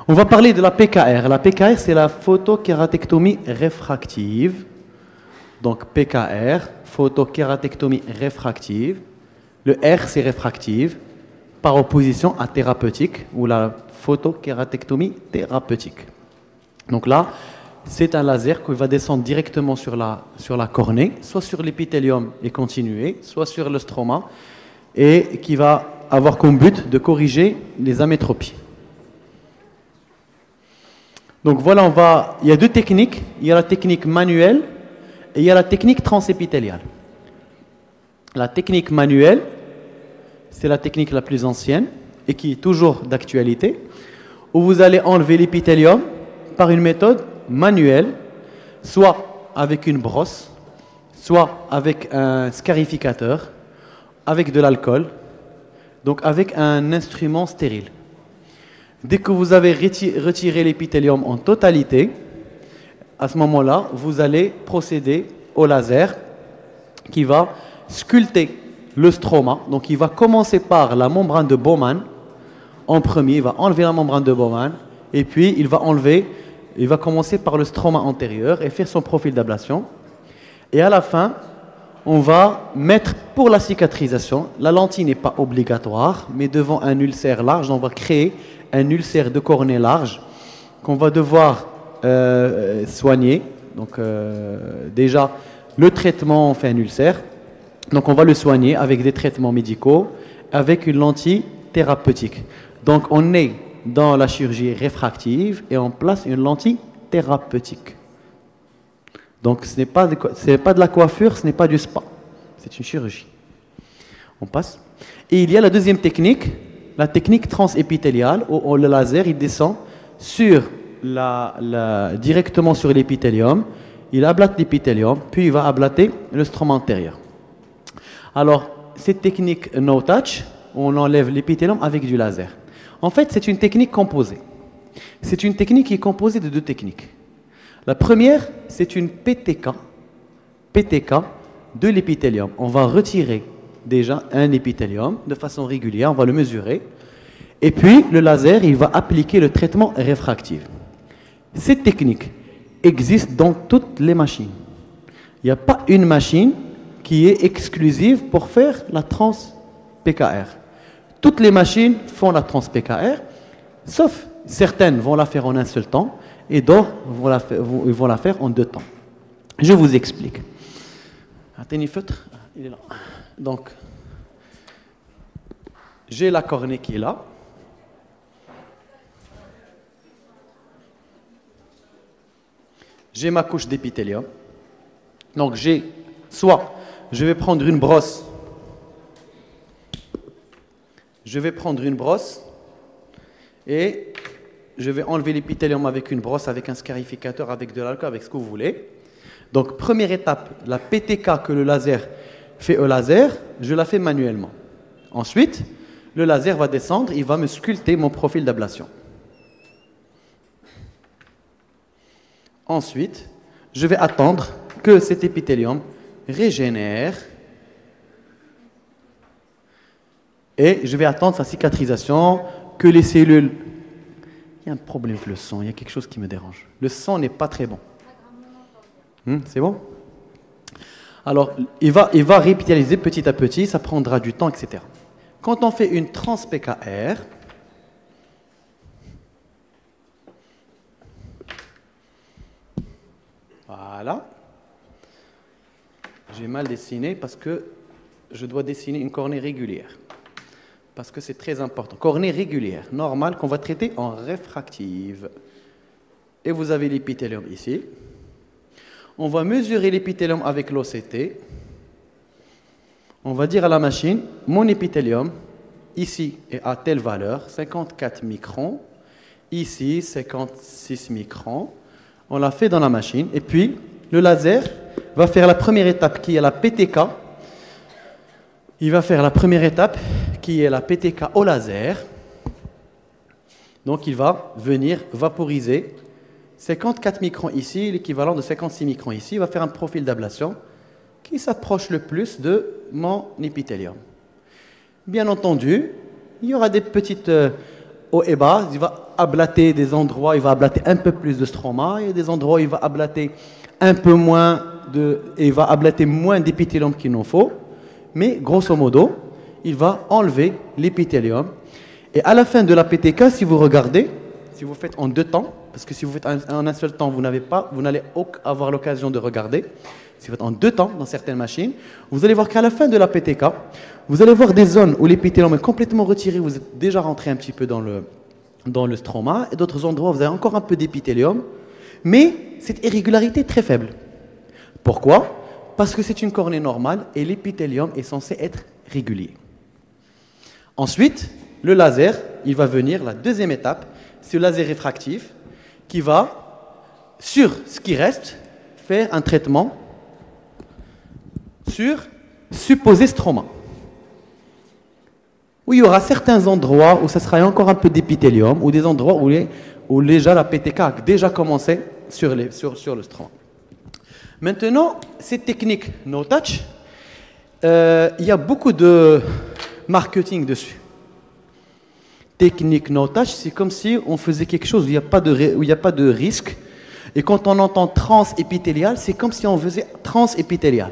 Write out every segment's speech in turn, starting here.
On va parler de la PKR. La PKR, c'est la photokératectomie réfractive. Donc PKR, photokératectomie réfractive. Le R, c'est réfractive, par opposition à thérapeutique, ou la photokératectomie thérapeutique. Donc là, c'est un laser qui va descendre directement sur la cornée, soit sur l'épithélium et continuer, soit sur le stroma, et qui va avoir comme but de corriger les amétropies. Donc voilà, il y a deux techniques. Il y a la technique manuelle et il y a la technique transépithéliale. La technique manuelle, c'est la technique la plus ancienne et qui est toujours d'actualité, où vous allez enlever l'épithélium par une méthode manuelle, soit avec une brosse, soit avec un scarificateur, avec de l'alcool, donc avec un instrument stérile. Dès que vous avez retiré l'épithélium en totalité, à ce moment-là, vous allez procéder au laser qui va sculpter le stroma. Donc il va commencer par la membrane de Bowman en premier, il va enlever la membrane de Bowman et puis il va commencer par le stroma antérieur et faire son profil d'ablation. Et à la fin, on va mettre pour la cicatrisation, la lentille n'est pas obligatoire, mais devant un ulcère large, on va créer un ulcère de cornée large qu'on va devoir soigner. Donc déjà, le traitement, on fait un ulcère. Donc on va le soigner avec des traitements médicaux, avec une lentille thérapeutique. Donc on est dans la chirurgie réfractive et on place une lentille thérapeutique. Donc ce n'est pas de la coiffure, ce n'est pas du spa. C'est une chirurgie. On passe. Et il y a la deuxième technique, la technique transépithéliale, où le laser il descend directement sur l'épithélium. Il ablate l'épithélium, puis il va ablater le stroma antérieur. Alors, cette technique no touch, on enlève l'épithélium avec du laser. En fait, c'est une technique composée. C'est une technique qui est composée de deux techniques. La première, c'est une PTK de l'épithélium. On va retirer déjà un épithélium de façon régulière, on va le mesurer. Et puis, le laser, il va appliquer le traitement réfractif. Cette technique existe dans toutes les machines. Il n'y a pas une machine qui est exclusive pour faire la trans-PKR. Toutes les machines font la trans-PKR, sauf certaines vont la faire en un seul temps et d'autres vont la faire en deux temps. Je vous explique. Attendez, feutre, il est là. Donc, j'ai la cornée qui est là. J'ai ma couche d'épithélium. Donc, soit je vais prendre une brosse. Et je vais enlever l'épithélium avec une brosse, avec un scarificateur, avec de l'alcool, avec ce que vous voulez. Donc, première étape, la PTK que le laser fait au laser, je la fais manuellement. Ensuite, le laser va descendre, il va me sculpter mon profil d'ablation. Ensuite, je vais attendre que cet épithélium régénère et je vais attendre sa cicatrisation, que les cellules... Il y a un problème avec le son, il y a quelque chose qui me dérange. Le son n'est pas très bon. C'est bon? Alors, il va répitaliser petit à petit, ça prendra du temps, etc. Quand on fait une trans-PKR, voilà. J'ai mal dessiné parce que je dois dessiner une cornée régulière. Parce que c'est très important. Cornée régulière, normale, qu'on va traiter en réfractive. Et vous avez l'épithélium ici. On va mesurer l'épithélium avec l'OCT. On va dire à la machine, mon épithélium, ici, est à telle valeur, 54 microns. Ici, 56 microns. On l'a fait dans la machine. Et puis, le laser va faire la première étape qui est la PTK. Il va faire la première étape qui est la PTK au laser. Donc, il va venir vaporiser 54 microns ici, l'équivalent de 56 microns ici. Il va faire un profil d'ablation qui s'approche le plus de mon épithélium. Bien entendu, il y aura des petites haut et bas, il va ablater des endroits, il va ablater un peu plus de stroma, il y a des endroits où il va ablater un peu moins et il va ablater moins d'épithélium qu'il n'en faut, mais grosso modo, il va enlever l'épithélium. Et à la fin de la PTK, si vous regardez, si vous faites en 2 temps, parce que si vous faites en un seul temps, vous n'allez avoir l'occasion de regarder. Si vous faites en 2 temps dans certaines machines, vous allez voir qu'à la fin de la PTK, vous allez voir des zones où l'épithélium est complètement retiré, vous êtes déjà rentré un petit peu dans le stroma, et d'autres endroits où vous avez encore un peu d'épithélium, mais cette irrégularité est très faible. Pourquoi? Parce que c'est une cornée normale et l'épithélium est censé être régulier. Ensuite, le laser, il va venir, la deuxième étape, c'est le laser réfractif qui va, sur ce qui reste, faire un traitement sur supposé stroma. Où il y aura certains endroits où ça sera encore un peu d'épithélium, ou des endroits où déjà la PTK a déjà commencé sur le stroma. Maintenant, cette technique no touch, il y a beaucoup de marketing dessus. Technique no touch, c'est comme si on faisait quelque chose où il n'y a pas de risque. Et quand on entend transépithélial, c'est comme si on faisait transépithélial.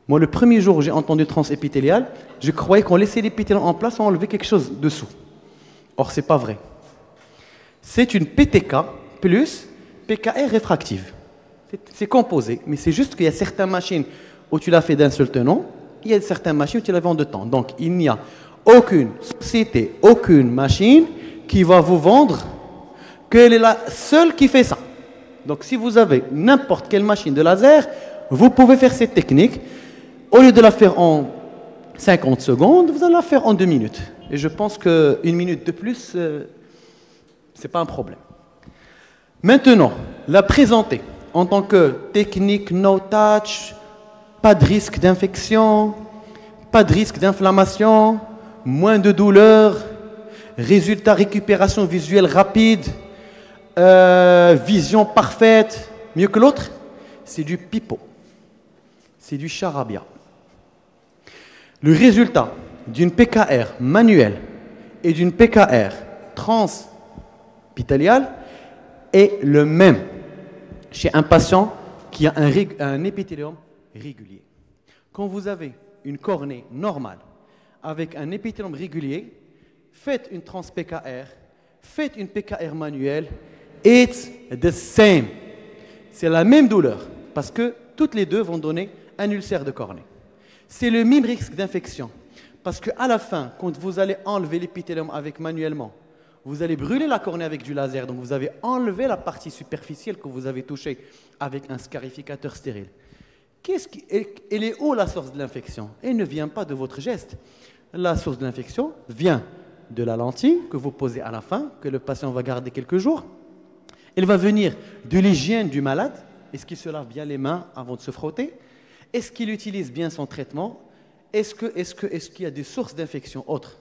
Moi, le premier jour où j'ai entendu transépithélial, je croyais qu'on laissait l'épithélium en place, on enlevait quelque chose dessous. Or, ce n'est pas vrai. C'est une PTK plus PKR réfractive. C'est composé, mais c'est juste qu'il y a certaines machines où tu l'as fait d'un seul tenant, il y a certaines machines où tu l'as fait en 2 temps. Donc, il n'y a aucune société, aucune machine qui va vous vendre qu'elle est la seule qui fait ça. Donc, si vous avez n'importe quelle machine de laser, vous pouvez faire cette technique. Au lieu de la faire en 50 secondes, vous allez la faire en 2 minutes. Et je pense qu'une minute de plus, ce n'est pas un problème. Maintenant, la présenter en tant que technique no touch, pas de risque d'infection, pas de risque d'inflammation, moins de douleur, résultat récupération visuelle rapide, vision parfaite, mieux que l'autre, c'est du pipeau, c'est du charabia. Le résultat d'une PKR manuelle et d'une PKR transpitaliale est le même chez un patient qui a un épithélium régulier. Quand vous avez une cornée normale avec un épithélium régulier, faites une trans-PKR, faites une PKR manuelle, it's the same. C'est la même douleur parce que toutes les deux vont donner un ulcère de cornée. C'est le même risque d'infection parce qu'à la fin, quand vous allez enlever l'épithélium avec manuellement, vous allez brûler la cornée avec du laser, donc vous avez enlevé la partie superficielle que vous avez touchée avec un scarificateur stérile. Elle est où la source de l'infection? Elle ne vient pas de votre geste. La source de l'infection vient de la lentille que vous posez à la fin, que le patient va garder quelques jours. Elle va venir de l'hygiène du malade. Est-ce qu'il se lave bien les mains avant de se frotter? Est-ce qu'il utilise bien son traitement? Est-ce qu'il y a des sources d'infection autres?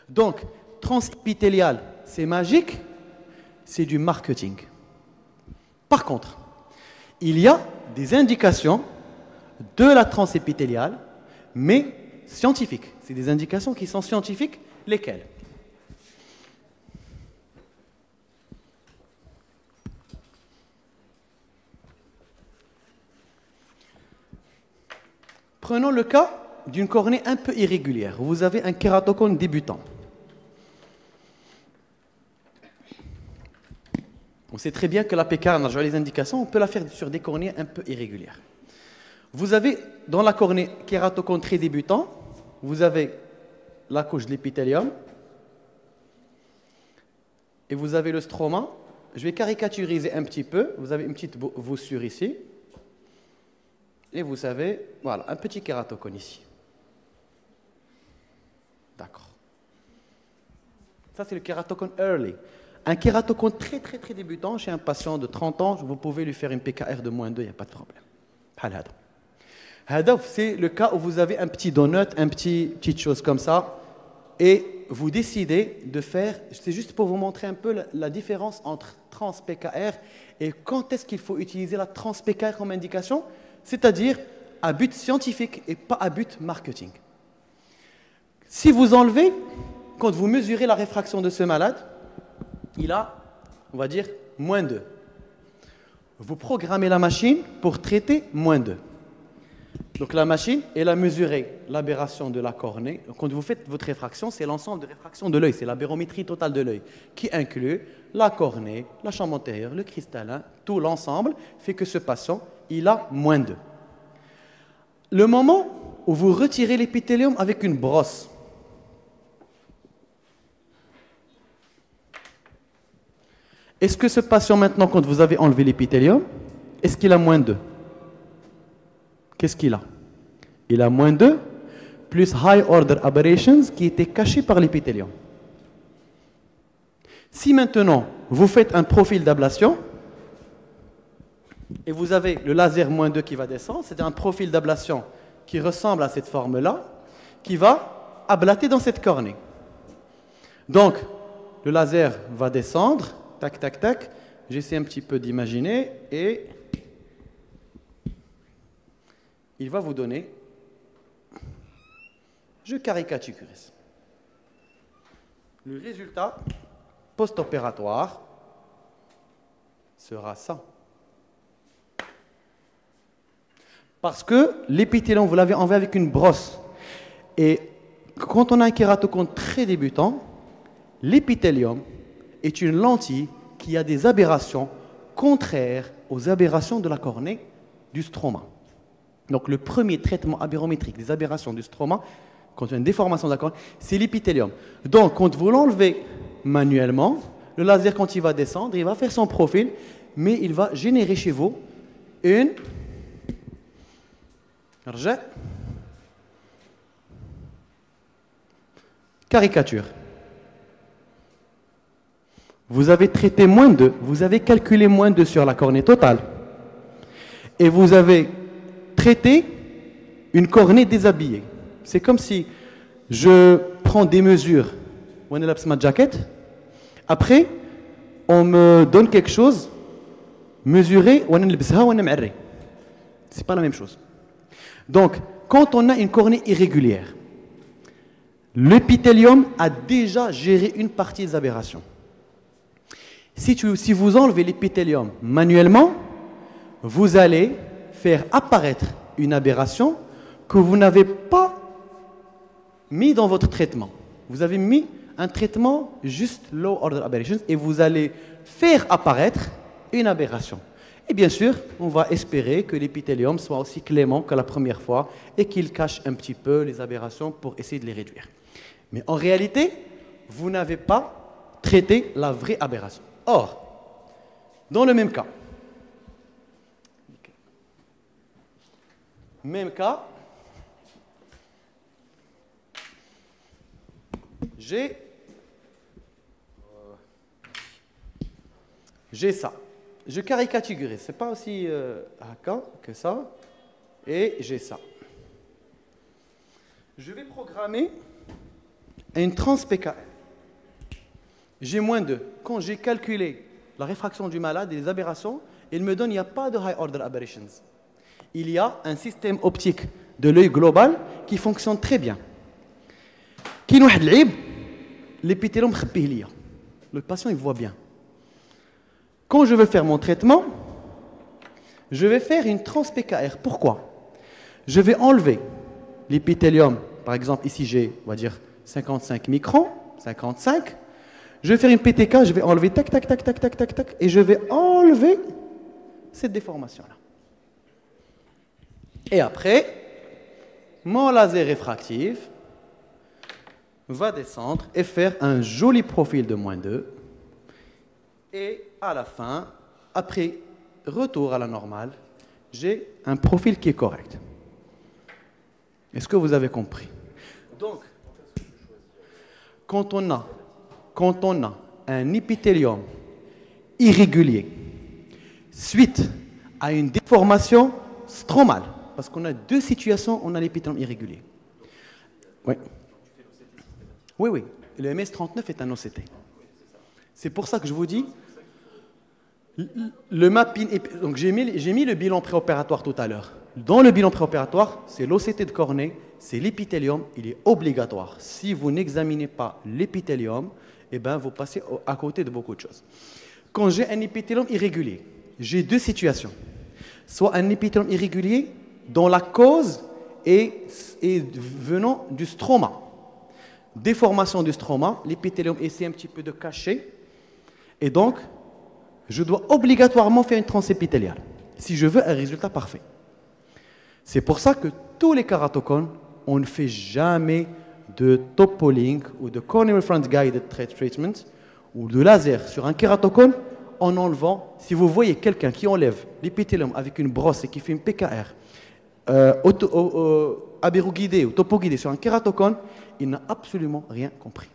Donc, transépithélial, c'est magique, c'est du marketing. Par contre, il y a des indications de la transépithéliale, mais scientifiques. C'est des indications qui sont scientifiques. Lesquelles? Prenons le cas d'une cornée un peu irrégulière. Vous avez un kératocone débutant. On sait très bien que la PK, on a les indications, on peut la faire sur des cornées un peu irrégulières. Vous avez dans la cornée kératocone très débutant, vous avez la couche de l'épithélium et vous avez le stroma. Je vais caricaturiser un petit peu. Vous avez une petite voussure ici. Et vous avez, voilà, un petit kératocone ici. D'accord. Ça, c'est le kératocone early. Un kératocone très débutant chez un patient de 30 ans, vous pouvez lui faire une PKR de -2, il n'y a pas de problème. C'est le cas où vous avez un petit donut, petite chose comme ça, et vous décidez de faire, c'est juste pour vous montrer un peu la différence entre trans-PKR et quand est-ce qu'il faut utiliser la trans-PKR comme indication, c'est-à-dire à but scientifique et pas à but marketing. Si vous enlevez, quand vous mesurez la réfraction de ce malade, il a, on va dire, -2. Vous programmez la machine pour traiter -2. Donc la machine, elle a mesuré l'aberration de la cornée. Quand vous faites votre réfraction, c'est l'ensemble de réfraction de l'œil, c'est la barométrie totale de l'œil, qui inclut la cornée, la chambre antérieure, le cristallin, tout l'ensemble fait que ce patient, il a -2. Le moment où vous retirez l'épithélium avec une brosse, est-ce que ce patient maintenant, quand vous avez enlevé l'épithélium, est-ce qu'il a -2? Qu'est-ce qu'il a? Il a -2 plus high order aberrations qui étaient cachées par l'épithélium. Si maintenant vous faites un profil d'ablation et vous avez le laser -2 qui va descendre, c'est un profil d'ablation qui ressemble à cette forme-là, qui va ablater dans cette cornée. Donc le laser va descendre, tac, tac, tac. J'essaie un petit peu d'imaginer et il va vous donner, je caricature, le résultat post-opératoire sera ça. Parce que l'épithélium, vous l'avez enlevé avec une brosse. Et quand on a un kératocone très débutant, l'épithélium est une lentille qui a des aberrations contraires aux aberrations de la cornée du stroma. Donc le premier traitement aberrométrique des aberrations du stroma, quand il y a une déformation de la cornée, c'est l'épithélium. Donc quand vous l'enlevez manuellement, le laser quand il va descendre, il va faire son profil, mais il va générer chez vous une caricature. Vous avez traité -2, vous avez calculé -2 sur la cornée totale. Et vous avez traité une cornée déshabillée. C'est comme si je prends des mesures, ma jaquette, après on me donne quelque chose mesuré, c'est pas la même chose. Donc, quand on a une cornée irrégulière, l'épithélium a déjà géré une partie des aberrations. Si vous enlevez l'épithélium manuellement, vous allez faire apparaître une aberration que vous n'avez pas mis dans votre traitement. Vous avez mis un traitement juste low order aberrations et vous allez faire apparaître une aberration. Et bien sûr, on va espérer que l'épithélium soit aussi clément que la première fois et qu'il cache un petit peu les aberrations pour essayer de les réduire. Mais en réalité, vous n'avez pas traité la vraie aberration. Or, dans le même cas, j'ai ça. Je caricature, c'est pas aussi que ça. Et j'ai ça. Je vais programmer une trans-PKL. J'ai -2. Quand j'ai calculé la réfraction du malade et les aberrations, il me donne qu'il n'y a pas de high order aberrations. Il y a un système optique de l'œil global qui fonctionne très bien. Qui nous aide l'épithélium khpihliya. Le patient il voit bien. Quand je veux faire mon traitement, je vais faire une trans-PKR. Pourquoi? Je vais enlever l'épithélium. Par exemple, ici j'ai, on va dire, 55 microns, 55. Je vais faire une PTK, je vais enlever tac, tac, tac, tac, tac, tac, tac, et je vais enlever cette déformation-là. Et après, mon laser réfractif va descendre et faire un joli profil de -2. Et à la fin, après retour à la normale, j'ai un profil qui est correct. Est-ce que vous avez compris? Donc, quand on a un épithélium irrégulier suite à une déformation stromale, parce qu'on a deux situations, on a l'épithélium irrégulier. Oui. Oui, oui. Le MS39 est un OCT. C'est pour ça que je vous dis, le mapping. Donc j'ai mis le bilan préopératoire tout à l'heure. dans le bilan préopératoire, c'est l'OCT de cornée, c'est l'épithélium, il est obligatoire. Si vous n'examinez pas l'épithélium, eh ben, vous passez à côté de beaucoup de choses. Quand j'ai un épithélium irrégulier, j'ai deux situations. Soit un épithélium irrégulier dont la cause est venant du stroma. Déformation du stroma, l'épithélium essaie un petit peu de cacher. Et donc, je dois obligatoirement faire une transépithéliale si je veux un résultat parfait. C'est pour ça que tous les kératocones, on ne fait jamais de toppling ou de corneal front guided treatment ou de laser sur un kératocone en enlevant. Si vous voyez quelqu'un qui enlève l'épithélium avec une brosse et qui fait une PKR abéro-guidé ou topo-guidé sur un kératocone, il n'a absolument rien compris.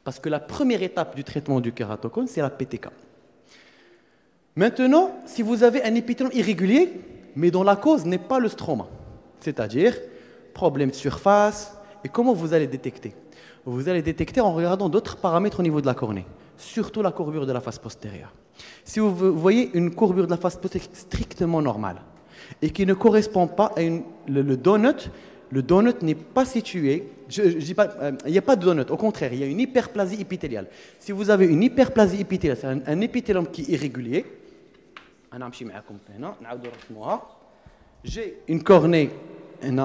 Parce que la première étape du traitement du kératocone, c'est la PTK. Maintenant, si vous avez un épithélium irrégulier, mais dont la cause n'est pas le stroma, c'est-à-dire problème de surface, et comment vous allez détecter? Vous allez détecter en regardant d'autres paramètres au niveau de la cornée, surtout la courbure de la face postérieure. Si vous voyez une courbure de la face postérieure strictement normale et qui ne correspond pas à le donut n'est pas situé, il n'y a pas de donut, au contraire, il y a une hyperplasie épithéliale. Si vous avez une hyperplasie épithéliale, c'est un épithélium qui est irrégulier, j'ai une cornée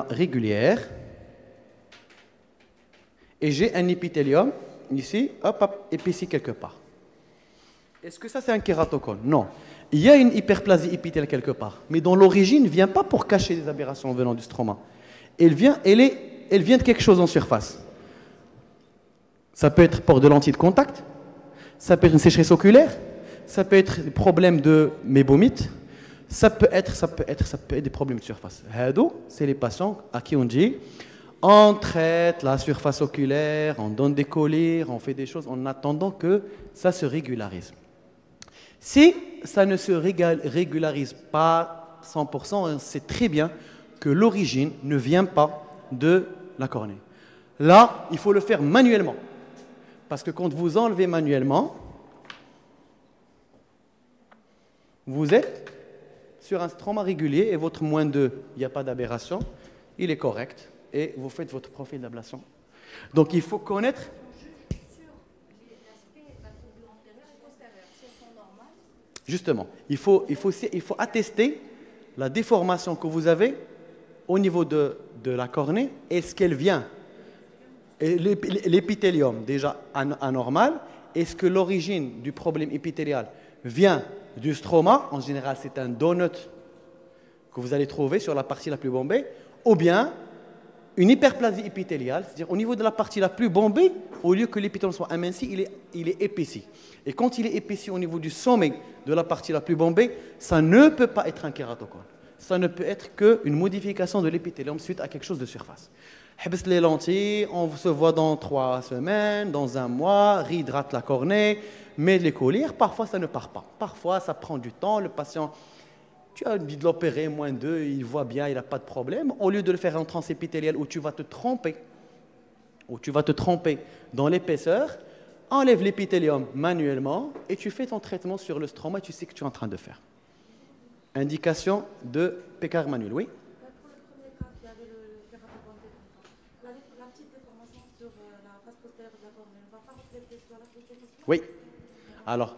régulière et j'ai un épithélium ici, hop, épaissi quelque part. Est-ce que ça c'est un kératocone? Non. Il y a une hyperplasie épithéliale quelque part, mais dont l'origine ne vient pas pour cacher des aberrations venant du stroma. Elle vient de quelque chose en surface. Ça peut être port de lentilles de contact, ça peut être une sécheresse oculaire, ça peut être des problèmes de mébomite, ça peut être des problèmes de surface. C'est les patients à qui on dit on traite la surface oculaire, on donne des collyres, on fait des choses en attendant que ça se régularise. Si ça ne se régularise pas 100%, on sait très bien que l'origine ne vient pas de la cornée. Là, il faut le faire manuellement. Parce que quand vous enlevez manuellement, vous êtes sur un stroma régulier et votre moins 2, il n'y a pas d'aberration, il est correct et vous faites votre profil d'ablation. Donc il faut connaître. Justement, il faut attester la déformation que vous avez au niveau de la cornée. Est-ce qu'elle vient, l'épithélium déjà anormal, est-ce que l'origine du problème épithélial vient du stroma? En général, c'est un donut que vous allez trouver sur la partie la plus bombée, ou bien une hyperplasie épithéliale, c'est-à-dire au niveau de la partie la plus bombée, au lieu que l'épithélium soit aminci, il est épaissi. Et quand il est épaissi au niveau du sommet de la partie la plus bombée, ça ne peut pas être un kératocone. Ça ne peut être qu'une modification de l'épithélium suite à quelque chose de surface. Hebs les lentilles, on se voit dans 3 semaines, dans 1 mois, réhydrate la cornée, met les collyres, parfois ça ne part pas. Parfois ça prend du temps, le patient, tu as dit de l'opérer, moins 2, il voit bien, il n'a pas de problème. Au lieu de le faire en transépithélial où tu vas te tromper, dans l'épaisseur, enlève l'épithélium manuellement et tu fais ton traitement sur le stroma et tu sais que tu es en train de faire. Indication de PKR manuel, oui. Pour le premier cas, il y avait le kératocone. La petite déformation sur la face postérieure de la cornée ne va pas refléter sur la position? Oui. Alors,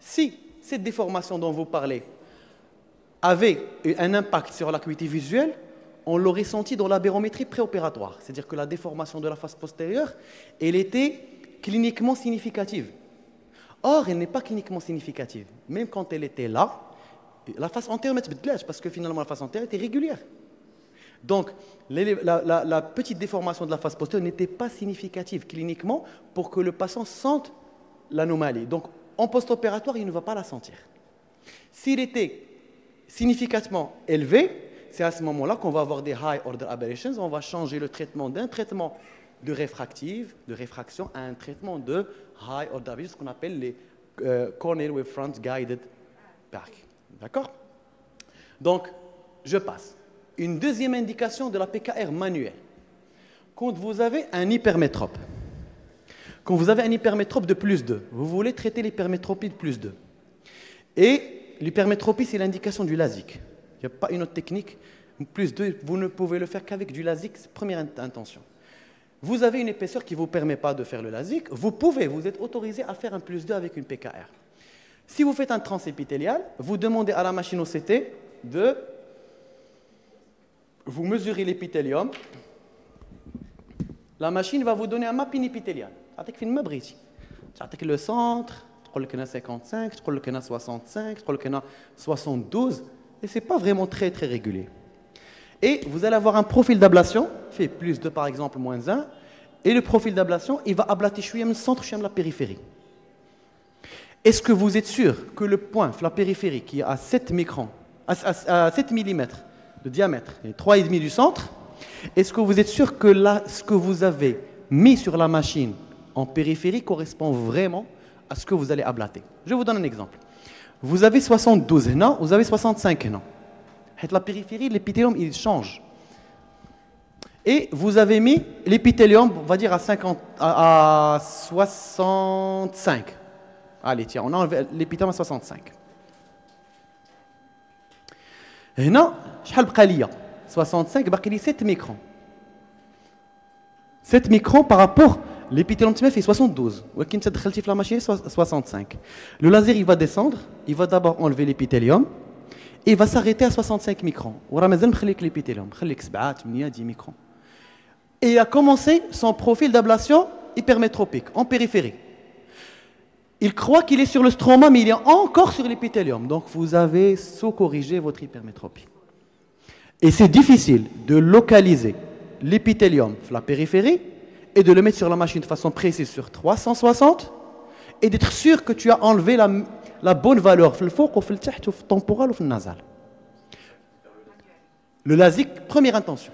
si cette déformation dont vous parlez avait un impact sur l'acuité visuelle, on l'aurait senti dans la barométrie préopératoire. C'est-à-dire que la déformation de la face postérieure, elle était cliniquement significative. Or, elle n'est pas cliniquement significative. Même quand elle était là, la face antérieure parce que finalement la face antérieure était régulière. Donc, la petite déformation de la face postérieure n'était pas significative cliniquement pour que le patient sente l'anomalie. Donc, en post-opératoire, il ne va pas la sentir. S'il était significativement élevé, c'est à ce moment-là qu'on va avoir des high order aberrations. On va changer le traitement d'un traitement de réfraction à un traitement de high order aberrations, ce qu'on appelle les corneal wave front guided back. D'accord? Donc, je passe. Une deuxième indication de la PKR manuelle. Quand vous avez un hypermétrope, quand vous avez un hypermétrope de plus 2, vous voulez traiter l'hypermétropie de plus 2. Et l'hypermétropie, c'est l'indication du LASIK. Il n'y a pas une autre technique. Plus 2, vous ne pouvez le faire qu'avec du LASIK, c'est première intention. Vous avez une épaisseur qui ne vous permet pas de faire le LASIK. Vous êtes autorisé à faire un plus 2 avec une PKR. Si vous faites un transépithélial, vous demandez à la machine OCT de vous mesurer l'épithélium. La machine va vous donner un mapping épithélial. Tu as le centre, tu as 55, tu as 65, tu as 72, et ce n'est pas vraiment très régulier. Et vous allez avoir un profil d'ablation, fait plus 2 par exemple, moins 1, et le profil d'ablation, il va ablater le centre de la périphérie. Est-ce que vous êtes sûr que le point, la périphérie, qui est à 7 microns, à 7 mm de diamètre, et 3,5 du centre, est-ce que vous êtes sûr que là, ce que vous avez mis sur la machine en périphérie correspond vraiment à ce que vous allez ablater? Je vous donne un exemple. Vous avez 72 non, vous avez 65 non. La périphérie, l'épithélium, il change. Et vous avez mis l'épithélium, on va dire à 65. Allez, tiens, on a enlevé l'épithélium à 65. هنا شحال بقى ليا 65 باقي لي 7 microns. 7 microns par rapport l'épithélium fait 72. ولكن انت دخلتي في la machine 65. Le laser il va descendre, il va d'abord enlever l'épithélium et il va s'arrêter à 65 microns. وراه مازال مخليك l'épithélium, مخليك 7, 8, 10 microns. Et il a commencé son profil d'ablation hypermétropique en périphérie. Il croit qu'il est sur le stroma, mais il est encore sur l'épithélium. Donc vous avez sous-corrigé votre hypermétropie. Et c'est difficile de localiser l'épithélium sur la périphérie et de le mettre sur la machine de façon précise sur 360 et d'être sûr que tu as enlevé la bonne valeur sur le fond, sur le temporal ou sur le nasal. Le LASIK, première intention.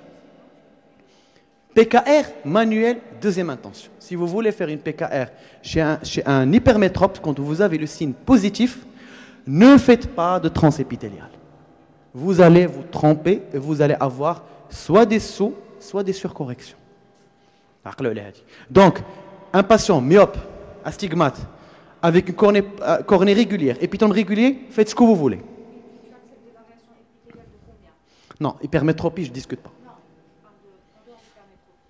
PKR manuel, deuxième intention. Si vous voulez faire une PKR chez un hypermétrope, quand vous avez le signe positif, ne faites pas de transépithélial. Vous allez vous tromper et vous allez avoir soit des sauts, soit des surcorrections. Donc, un patient myope, astigmate, avec une cornée régulière, épithélium régulier, faites ce que vous voulez. Tu acceptes des variations épithéliales de combien? Non, hypermétropie, je ne discute pas. Non, en dehors du hypermétropie.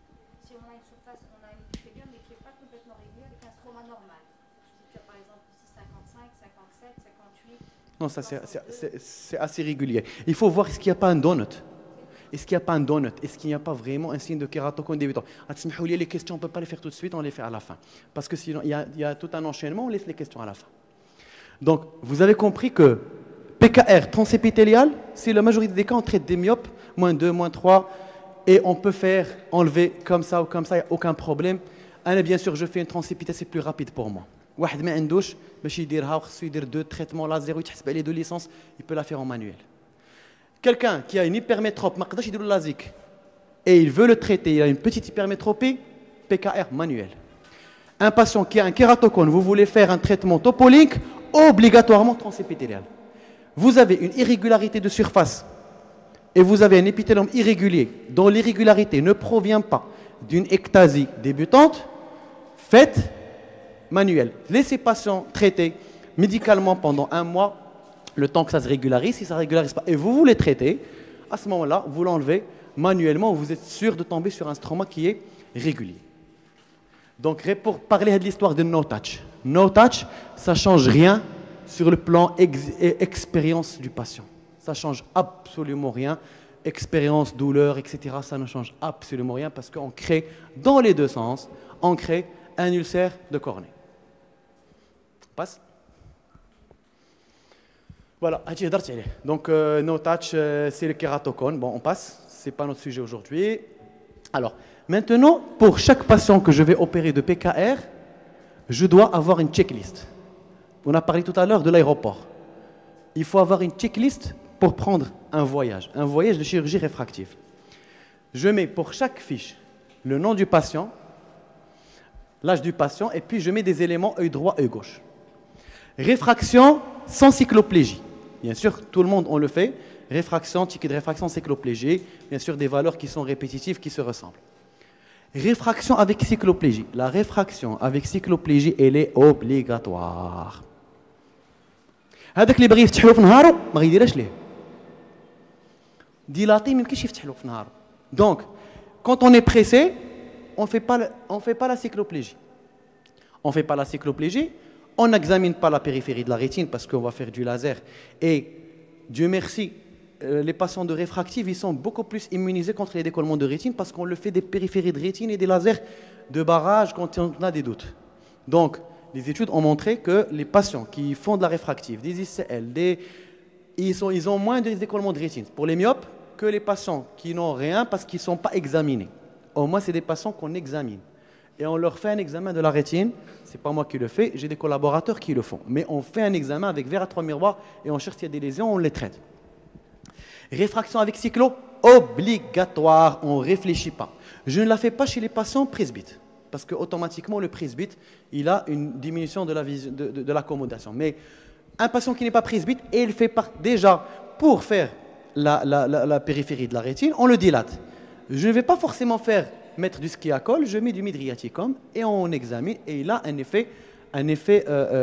Si on a une surface, on a un épithélium, mais qui n'est pas complètement régulier, avec un stroma normal. Si tu as par exemple ici 55, 57, 58. Non, ça c'est assez régulier. Il faut voir est-ce qu'il n'y a pas un donut. Est-ce qu'il n'y a pas un donut? Est-ce qu'il n'y a pas vraiment un signe de kératocone débutant? Les questions, on ne peut pas les faire tout de suite, on les fait à la fin. Parce que sinon, il y a tout un enchaînement, on laisse les questions à la fin. Donc, vous avez compris que PKR transépithélial, c'est la majorité des cas, on traite des myopes, moins 2, moins 3, et on peut faire enlever comme ça ou comme ça, il n'y a aucun problème. Bien sûr, je fais une transépithéliale, c'est plus rapide pour moi. واحد ما عندوش باش يديرها وخصو يدير 2 traitements laser ويتحسب عليه 2 licences, il peut la faire en manuel. Quelqu'un qui a une hypermétrope, ما قدرش يدير له LASIK, et il veut le traiter, il a une petite hypermétropie, PKR manuel. Un patient qui a un kératocone, vous voulez faire un traitement Topolink, obligatoirement transépithélial. Vous avez une irrégularité de surface et vous avez un épithélium irrégulier dont l'irrégularité ne provient pas d'une ectasie débutante, faites manuel. Laissez patient traiter médicalement pendant 1 mois, le temps que ça se régularise. Si ça ne régularise pas et vous voulez traiter, à ce moment-là, vous l'enlevez manuellement, vous êtes sûr de tomber sur un stroma qui est régulier. Donc, pour parler de l'histoire de no touch, ça ne change rien sur le plan expérience du patient. Ça ne change absolument rien. Expérience, douleur, etc., ça ne change absolument rien parce qu'on crée, dans les deux sens, on crée un ulcère de cornée. Passe. Voilà, donc no touch, c'est le kératocone. Bon, on passe, ce n'est pas notre sujet aujourd'hui. Alors, maintenant, pour chaque patient que je vais opérer de PKR, je dois avoir une checklist. On a parlé tout à l'heure de l'aéroport. Il faut avoir une checklist pour prendre un voyage de chirurgie réfractive. Je mets pour chaque fiche le nom du patient, l'âge du patient, et puis je mets des éléments œil droit, œil gauche. Réfraction sans cycloplégie. Bien sûr, tout le monde, on le fait. Réfraction, ticket de réfraction, cycloplégie. Bien sûr, des valeurs qui sont répétitives, qui se ressemblent. Réfraction avec cycloplégie. La réfraction avec cycloplégie, elle est obligatoire. هذاك اللي باغي يفتح له في نهارو ما غيديرهاش ليه. ديلاتي ما يمكنش يفتح له في نهارو. Donc quand on est pressé, on fait pas la cycloplégie. On fait pas la cycloplégie, on n'examine pas la périphérie de la rétine parce qu'on va faire du laser. Et Dieu merci, les patients de réfractive, ils sont beaucoup plus immunisés contre les décollements de rétine parce qu'on le fait des périphéries de rétine et des lasers de barrage quand on a des doutes. Donc, les études ont montré que les patients qui font de la réfractive, des ICL, ils ont moins de décollements de rétine pour les myopes que les patients qui n'ont rien parce qu'ils ne sont pas examinés. Au moins, c'est des patients qu'on examine. Et on leur fait un examen de la rétine. Ce n'est pas moi qui le fais, j'ai des collaborateurs qui le font. Mais on fait un examen avec verre à 3 miroirs et on cherche s'il y a des lésions, on les traite. Réfraction avec cyclo, obligatoire, on ne réfléchit pas. Je ne la fais pas chez les patients presbytes, parce qu'automatiquement, le presbyte, il a une diminution de l'accommodation. Mais un patient qui n'est pas presbyte, et il fait déjà, pour faire la périphérie de la rétine, on le dilate. Je ne vais pas forcément mettre du skiacol, je mets du midriaticum et on examine et il a un effet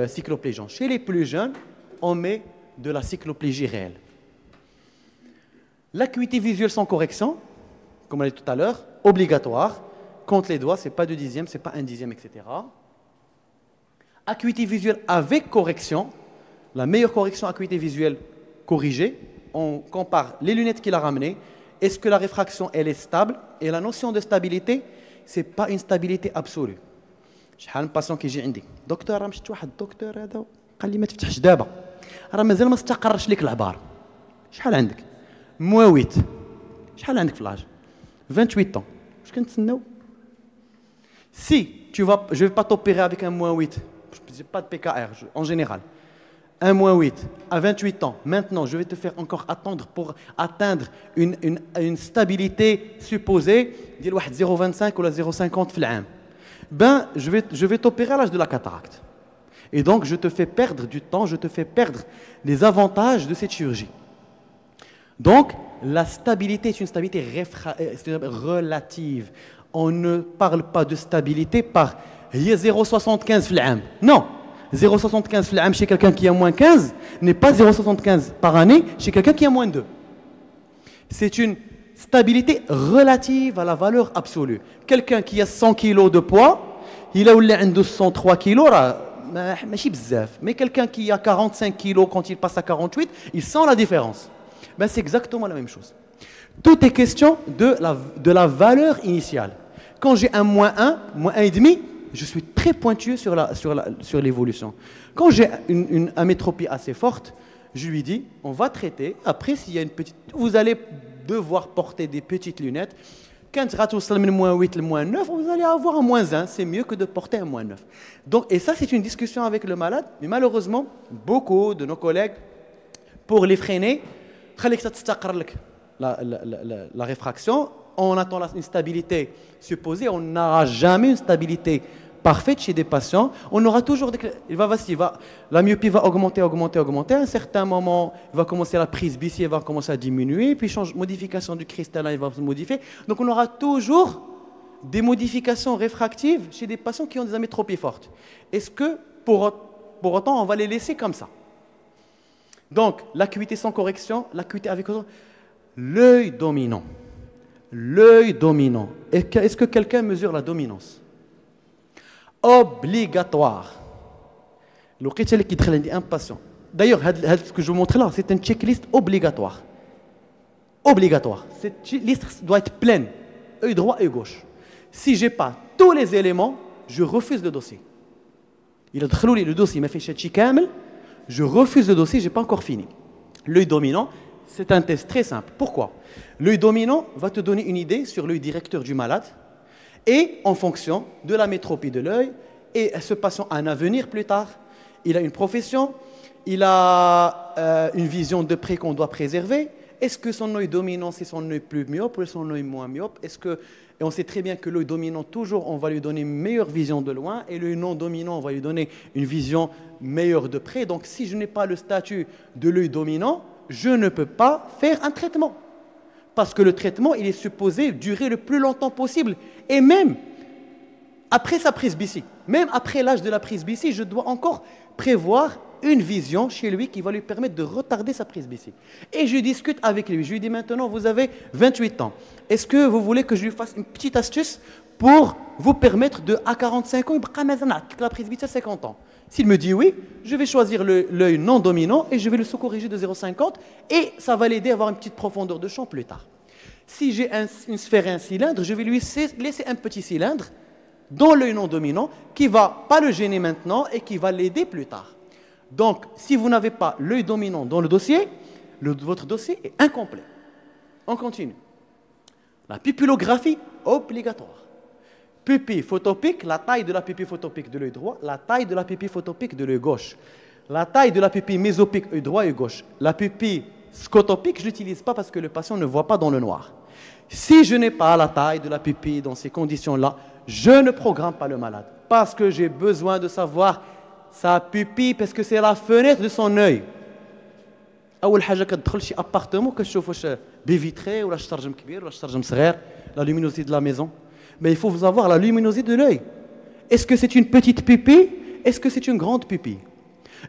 cycloplégiant. Chez les plus jeunes, on met de la cycloplégie réelle. L'acuité visuelle sans correction, comme on l'a dit tout à l'heure, obligatoire. Compte les doigts, ce n'est pas 2 dixièmes, ce n'est pas 1 dixième, etc. Acuité visuelle avec correction. La meilleure correction, acuité visuelle corrigée. On compare les lunettes qu'il a ramenées. Est-ce que la réfraction, elle est stable? Et la notion de stabilité, ce n'est pas une stabilité absolue. شحال من باسون كيجي عندي دكتور راه مشيت واحد الدكتور هذا قال لي ما تفتحش دابا راه مازال ما استقرش لك العبار. شحال عندك؟ -8. شحال عندك في لاج؟ 28 ans. واش كنتسناو؟ Si je ne vais pas t'opérer avec un -8, je n'ai pas de PKR en général. Un -8 à 28 ans, maintenant je vais te faire encore attendre pour atteindre une stabilité supposée de 0,25 ou 0,50 في العام. Ben, je vais t'opérer à l'âge de la cataracte. Et donc je te fais perdre du temps, je te fais perdre les avantages de cette chirurgie. Donc la stabilité est une stabilité relative. On ne parle pas de stabilité par 0,75 في العام. Non. 0,75 chez quelqu'un qui a moins 15 n'est pas 0,75 par année chez quelqu'un qui a moins 2. C'est une stabilité relative à la valeur absolue. Quelqu'un qui a 100 kg de poids, il a 103 kg, mais quelqu'un qui a 45 kg quand il passe à 48, il sent la différence. Ben, c'est exactement la même chose. Tout est question de la valeur initiale. Quand j'ai un -1, -1,5, je suis très pointueux sur l'évolution. Quand j'ai une amétropie assez forte, je lui dis, on va traiter. Après, s'il y a une petite... Vous allez devoir porter des petites lunettes. Quand tu as le -8, le -9, vous allez avoir un -1. C'est mieux que de porter un -9. Donc, et ça, c'est une discussion avec le malade. Mais malheureusement, beaucoup de nos collègues, pour les freiner, la réfraction, on attend une stabilité supposée. On n'aura jamais une stabilité parfaite chez des patients. On aura toujours la myopie va augmenter. À un certain moment, il va commencer la presbytie, va commencer à diminuer, puis modification du cristallin, il va se modifier. Donc on aura toujours des modifications réfractives chez des patients qui ont des amétropies fortes. Est-ce que pour autant on va les laisser comme ça? Donc l'acuité sans correction, l'acuité avec l'œil dominant. L'œil dominant. Est-ce que quelqu'un mesure la dominance? Obligatoire. Un patient. D'ailleurs, ce que je vous montre là, c'est une checklist obligatoire. Obligatoire. Cette liste doit être pleine. Œil droit et gauche. Si je n'ai pas tous les éléments, je refuse le dossier. Il a le dossier, il m'a fait chez Kamel, je refuse le dossier, je n'ai pas encore fini. L'œil dominant, c'est un test très simple. Pourquoi? L'œil dominant va te donner une idée sur l'œil directeur du malade. Et en fonction de la métropie de l'œil, et ce patient a un avenir plus tard, il a une profession, il a une vision de près qu'on doit préserver. Est-ce que son œil dominant, c'est son œil plus myope ou son œil moins myope? Et on sait très bien que l'œil dominant, toujours, on va lui donner une meilleure vision de loin, et l'œil non dominant, on va lui donner une vision meilleure de près. Donc si je n'ai pas le statut de l'œil dominant, je ne peux pas faire un traitement. Parce que le traitement, il est supposé durer le plus longtemps possible. Et même, après sa presbytie, même après l'âge de la presbytie, je dois encore prévoir une vision chez lui qui va lui permettre de retarder sa presbytie. Et je discute avec lui. Je lui dis maintenant, vous avez 28 ans. Est-ce que vous voulez que je lui fasse une petite astuce pour vous permettre de, à 45 ans, la presbytie à 50 ans? S'il me dit oui, je vais choisir l'œil non dominant et je vais le sous-corriger de 0,50 et ça va l'aider à avoir une petite profondeur de champ plus tard. Si j'ai une sphère et un cylindre, je vais lui laisser un petit cylindre dans l'œil non dominant qui ne va pas le gêner maintenant et qui va l'aider plus tard. Donc, si vous n'avez pas l'œil dominant dans le dossier, votre dossier est incomplet. On continue. La pupillographie obligatoire. Pupille photopique, la taille de la pupille photopique de l'œil droit, la taille de la pupille photopique de l'œil gauche. La taille de la pupille mésopique, œil droit et gauche. La pupille scotopique, je ne l'utilise pas parce que le patient ne voit pas dans le noir. Si je n'ai pas la taille de la pupille dans ces conditions-là, je ne programme pas le malade parce que j'ai besoin de savoir sa pupille parce que c'est la fenêtre de son œil. أول حاجة كتدخل شي appartement كتشوف واش بي فيتري ولا شطرجم كبير ولا شطرجم صغير, la luminosité de la maison. Mais il faut avoir la luminosité de l'œil. Est-ce que c'est une petite pupille? Est-ce que c'est une grande pupille?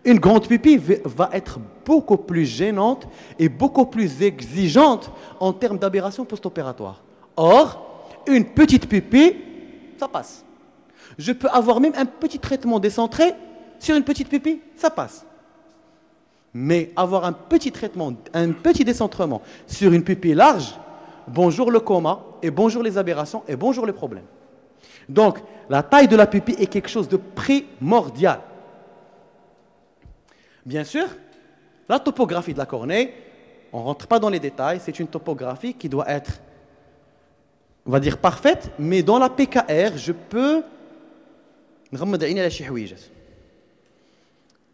Une grande pupille va être beaucoup plus gênante et beaucoup plus exigeante en termes d'aberration post-opératoire. Or, une petite pupille, ça passe. Je peux avoir même un petit traitement décentré sur une petite pupille, ça passe. Mais avoir un petit traitement, un petit décentrement sur une pupille large, bonjour le coma, et bonjour les aberrations, et bonjour les problèmes. Donc, la taille de la pupille est quelque chose de primordial. Bien sûr, la topographie de la cornée, on ne rentre pas dans les détails, c'est une topographie qui doit être, on va dire, parfaite, mais dans la PKR, je peux...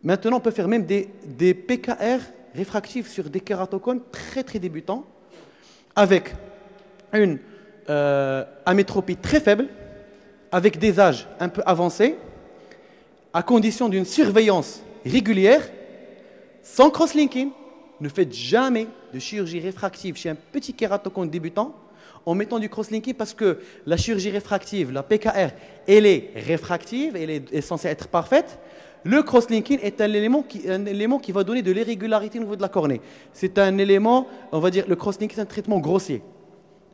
Maintenant, on peut faire même des PKR réfractifs sur des kératocones très très débutants, avec une amétropie très faible, avec des âges un peu avancés, à condition d'une surveillance régulière, sans cross-linking. Ne faites jamais de chirurgie réfractive chez un petit kératocone débutant en mettant du cross-linking parce que la chirurgie réfractive, la PKR, elle est réfractive, elle est censée être parfaite. Le cross-linking est un élément qui va donner de l'irrégularité au niveau de la cornée. C'est un élément, on va dire, le cross-linking c'est un traitement grossier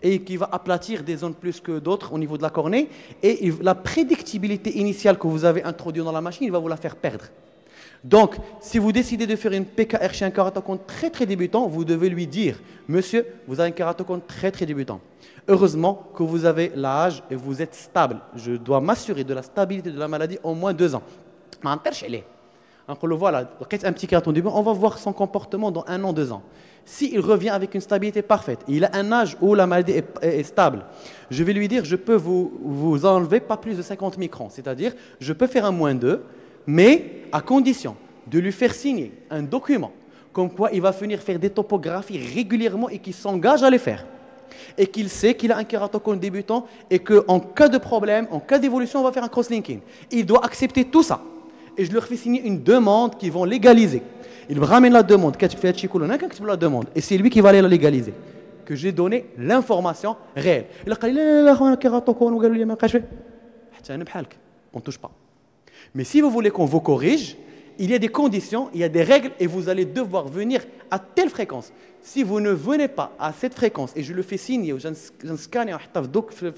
et qui va aplatir des zones plus que d'autres au niveau de la cornée. Et la prédictibilité initiale que vous avez introduite dans la machine, il va vous la faire perdre. Donc, si vous décidez de faire une PKR chez un kératocone très très débutant, vous devez lui dire, monsieur, vous avez un kératocone très très débutant. Heureusement que vous avez l'âge et vous êtes stable. Je dois m'assurer de la stabilité de la maladie au moins 2 ans. On le voit là, un petit kératocone débutant, on va voir son comportement dans 1 an, 2 ans. S'il revient avec une stabilité parfaite, il a un âge où la maladie est stable, je vais lui dire, je peux vous enlever pas plus de 50 microns. C'est-à-dire, je peux faire un -2, mais à condition de lui faire signer un document comme quoi il va venir faire des topographies régulièrement et qu'il s'engage à les faire. Et qu'il sait qu'il a un kératocone débutant et qu'en cas de problème, en cas d'évolution, on va faire un cross-linking. Il doit accepter tout ça. Et je leur fais signer une demande qu'ils vont légaliser. Il me ramène la demande. La demande. Et c'est lui qui va aller la légaliser. Que j'ai donné l'information réelle. Il a dit, on ne touche pas. Mais si vous voulez qu'on vous corrige, il y a des conditions, il y a des règles et vous allez devoir venir à telle fréquence. Si vous ne venez pas à cette fréquence et je le fais signer, ou je scanne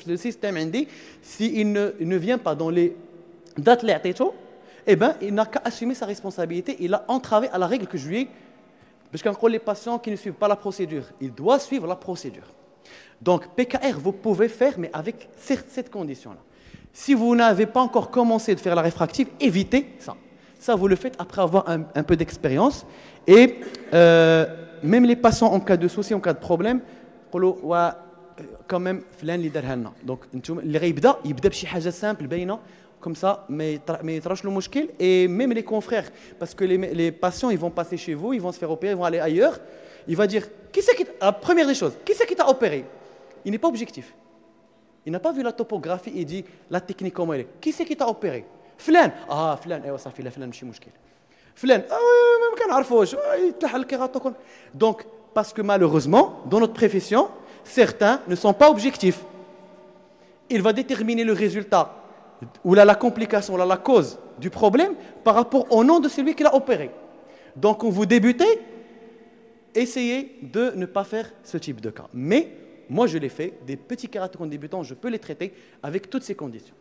le système, s'il ne vient pas dans les dates, eh ben, il n'a qu'à assumer sa responsabilité. Il a entravé à la règle que je lui ai. Parce qu'encore les patients qui ne suivent pas la procédure, il doit suivre la procédure. Donc, PKR, vous pouvez faire, mais avec cette condition-là. Si vous n'avez pas encore commencé de faire la réfractive, évitez ça. Ça, vous le faites après avoir un peu d'expérience. Et même les patients, en cas de souci, en cas de problème, quand même, donc, il يبدا بشي حاجة simple, باينة, comme ça, mais يطرش له مشكل. Et même les confrères, parce que les patients, ils vont passer chez vous, ils vont se faire opérer, ils vont aller ailleurs. Il va dire, la première des choses, qui c'est qui t'a opéré? Il n'est pas objectif. Il n'a pas vu la topographie et dit la technique comment elle est. Qui c'est qui t'a opéré? فلان. فلان. ايوا صافي لا فلان ماشي مشكل. فلان. ما كنعرفوش يتلحق الكيراتوكون. Donc, parce que malheureusement, dans notre profession, certains ne sont pas objectifs. Il va déterminer le résultat ou là, la complication, là, la cause du problème par rapport au nom de celui qui l'a opéré. Donc, quand vous débutez, essayez de ne pas faire ce type de cas. Mais moi, je l'ai fait, des petits kératocones débutants, je peux les traiter avec toutes ces conditions.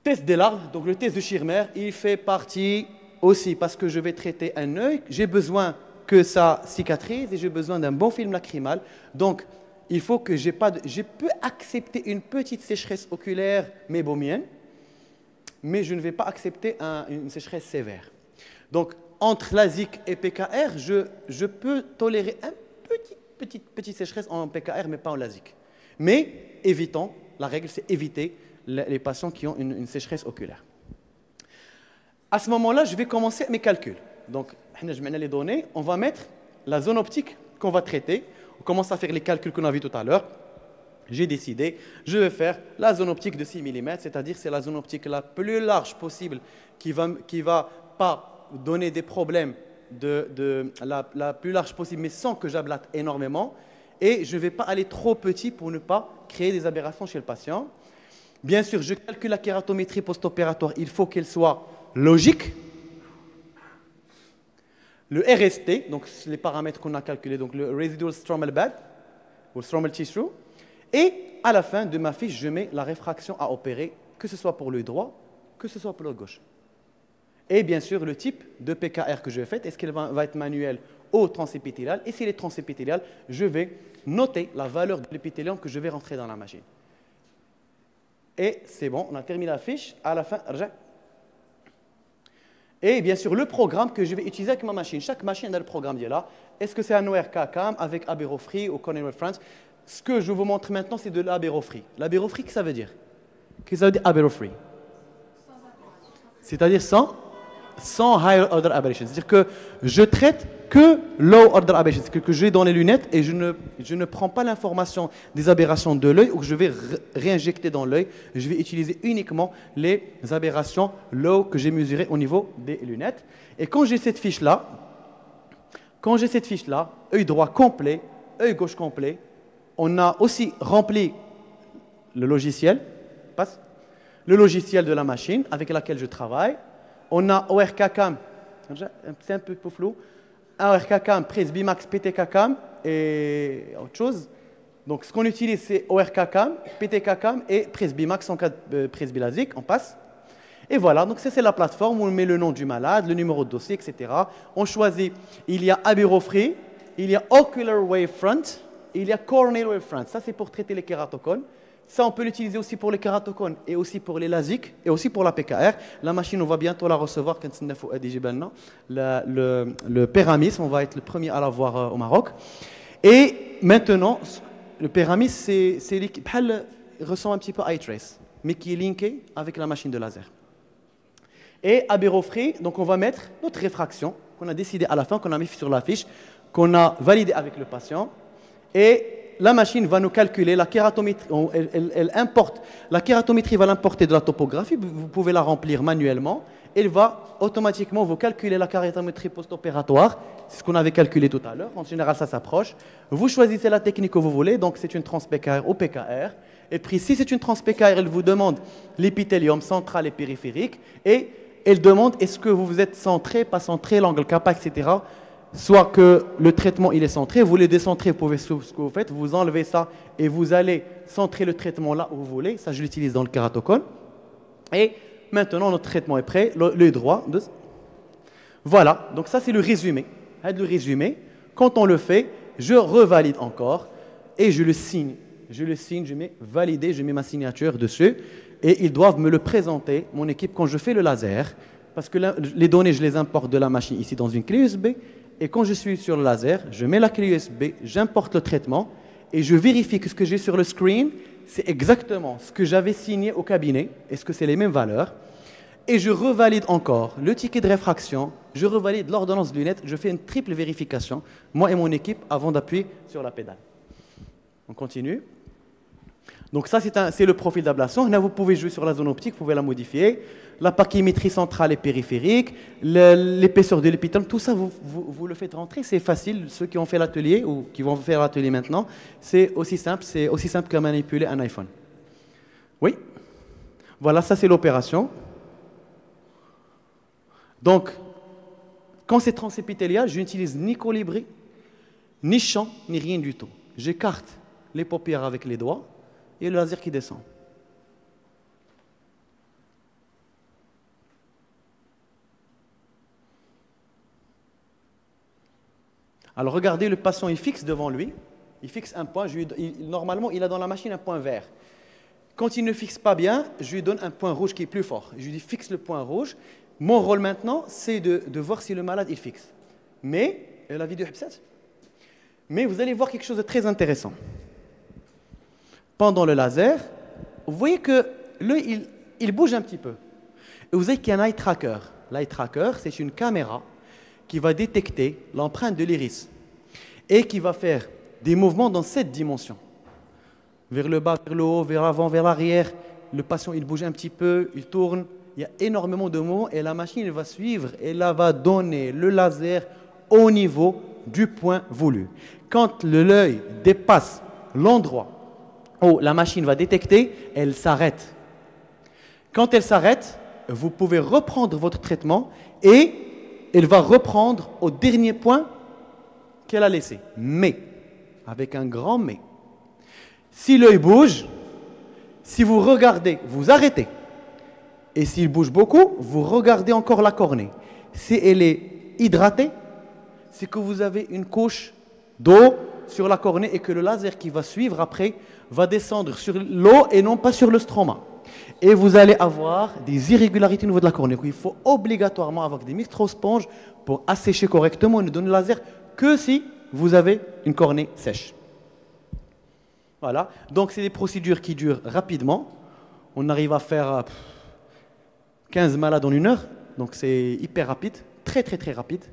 Test des larves, donc le test de Schirmer, il fait partie aussi parce que je vais traiter un œil, j'ai besoin que ça cicatrise et j'ai besoin d'un bon film lacrymal. Donc, il faut que je peux accepter une petite sécheresse oculaire mébomienne, mais je ne vais pas accepter une sécheresse sévère. Donc, entre LASIK et PKR, je peux tolérer un petite sécheresse en PKR, mais pas en LASIK. Mais évitons, la règle, c'est éviter les patients qui ont une sécheresse oculaire. À ce moment-là, je vais commencer mes calculs. Donc, je mets les données, on va mettre la zone optique qu'on va traiter. On commence à faire les calculs qu'on a vus tout à l'heure. J'ai décidé, je vais faire la zone optique de 6 mm, c'est-à-dire c'est la zone optique la plus large possible qui va pas donner des problèmes la plus large possible, mais sans que j'ablate énormément. Et je ne vais pas aller trop petit pour ne pas créer des aberrations chez le patient. Bien sûr, je calcule la kératométrie post-opératoire, il faut qu'elle soit logique. Le RST, donc les paramètres qu'on a calculés, donc le Residual Stromal Bed, ou Stromal Tissue. Et à la fin de ma fiche, je mets la réfraction à opérer, que ce soit pour l'œil droit, que ce soit pour l'œil gauche. Et bien sûr, le type de PKR que je vais faire, est-ce qu'elle va être manuelle ou transépithéliale? Et si elle est transépithéliale, je vais noter la valeur de l'épithélium que je vais rentrer dans la machine. Et c'est bon, on a terminé la fiche. À la fin, et bien sûr, le programme que je vais utiliser avec ma machine. Chaque machine a le programme là. Est-ce que c'est un ORK CAM avec Aberofree ou Cornell Reference? Ce que je vous montre maintenant, c'est de l'Aberofree. L'Aberofree, qu'est-ce que ça veut dire? Qu'est-ce que ça veut dire Aberofree? C'est-à-dire sans higher order aberration. C'est-à-dire que je traite que low order aberration, c'est-à-dire que j'ai dans les lunettes et je ne prends pas l'information des aberrations de l'œil ou que je vais réinjecter dans l'œil. Je vais utiliser uniquement les aberrations low que j'ai mesurées au niveau des lunettes. Et quand j'ai cette fiche-là, œil droit complet, œil gauche complet, on a aussi rempli le logiciel de la machine avec laquelle je travaille. On a ORK CAM, c'est un peu flou, ORK CAM, Presbymax, PTK CAM et autre chose. Donc ce qu'on utilise, c'est ORK CAM, PTK CAM et Presbymax en cas de presbylasique, on passe. Et voilà, donc c'est la plateforme où on met le nom du malade, le numéro de dossier, etc. On choisit, il y a Aberofree, il y a Ocular Wavefront, il y a Corneal Wavefront. Ça, c'est pour traiter les kératocones. Ça, on peut l'utiliser aussi pour les kératocones et aussi pour les LASIK et aussi pour la PKR. La machine, on va bientôt la recevoir quand le Péramis, on va être le premier à l'avoir au Maroc. Et maintenant, le Péramis, il ressemble un petit peu à iTrace, mais qui est linké avec la machine de laser. Et Aberofree, donc on va mettre notre réfraction qu'on a décidé à la fin, qu'on a mis sur la fiche, qu'on a validé avec le patient. Et la machine va nous calculer la kératométrie, elle importe, la kératométrie va l'importer de la topographie, vous pouvez la remplir manuellement, elle va automatiquement vous calculer la kératométrie post-opératoire, c'est ce qu'on avait calculé tout à l'heure, en général ça s'approche, vous choisissez la technique que vous voulez, donc c'est une trans-PKR ou PKR, et puis si c'est une trans-PKR, elle vous demande l'épithélium central et périphérique, et elle demande est-ce que vous vous êtes centré, pas centré, l'angle kappa, etc. Soit que le traitement il est centré, vous le décentrez, vous pouvez ce que vous faites, vous enlevez ça et vous allez centrer le traitement là où vous voulez. Ça, je l'utilise dans le kératocone. Et maintenant, notre traitement est prêt, l'œil droit. Voilà, donc ça c'est le résumé. Le résumé, quand on le fait, je revalide encore et je le signe. Je mets valider, je mets ma signature dessus et ils doivent me le présenter, mon équipe, quand je fais le laser. Parce que les données, je les importe de la machine ici dans une clé USB. Et quand je suis sur le laser, je mets la clé USB, j'importe le traitement et je vérifie que ce que j'ai sur le screen, c'est exactement ce que j'avais signé au cabinet. Est-ce que c'est les mêmes valeurs? Et je revalide encore le ticket de réfraction, je revalide l'ordonnance de lunettes, je fais une triple vérification, moi et mon équipe, avant d'appuyer sur la pédale. On continue. Donc ça, c'est le profil d'ablation. Là, vous pouvez jouer sur la zone optique, vous pouvez la modifier. La pachymétrie centrale et périphérique, l'épaisseur de l'épithélium, tout ça, vous le faites rentrer. C'est facile. Ceux qui ont fait l'atelier ou qui vont faire l'atelier maintenant, c'est aussi simple qu'à manipuler un iPhone. Oui? Voilà, ça c'est l'opération. Donc, quand c'est transépithélial, je n'utilise ni colibri, ni champ, ni rien du tout. J'écarte les paupières avec les doigts et le laser qui descend. Alors regardez, le patient il fixe devant lui, il fixe un point, normalement il a dans la machine un point vert. Quand il ne fixe pas bien, je lui donne un point rouge qui est plus fort. Je lui dis fixe le point rouge. Mon rôle maintenant, c'est de voir si le malade est fixe. Mais, la vidéo mais vous allez voir quelque chose de très intéressant. Pendant le laser, vous voyez que l'œil, il bouge un petit peu. Et vous avez qu'il y a un eye tracker. L'eye tracker, c'est une caméra qui va détecter l'empreinte de l'iris et qui va faire des mouvements dans 7 dimensions. Vers le bas, vers le haut, vers l'avant, vers l'arrière. Le patient, il bouge un petit peu, il tourne. Il y a énormément de mouvements et la machine elle va suivre et elle va donner le laser au niveau du point voulu. Quand l'œil dépasse l'endroit où la machine va détecter, elle s'arrête. Quand elle s'arrête, vous pouvez reprendre votre traitement et elle va reprendre au dernier point qu'elle a laissé. Mais, avec un grand mais. Si l'œil bouge, si vous regardez, vous arrêtez. Et s'il bouge beaucoup, vous regardez encore la cornée. Si elle est hydratée, c'est que vous avez une couche d'eau sur la cornée et que le laser qui va suivre après va descendre sur l'eau et non pas sur le stroma. Et vous allez avoir des irrégularités au niveau de la cornée. Il faut obligatoirement avoir des microsponges pour assécher correctement et ne donner le laser que si vous avez une cornée sèche. Voilà. Donc, c'est des procédures qui durent rapidement. On arrive à faire 15 malades en 1 heure. Donc, c'est hyper rapide. Très, très, très rapide.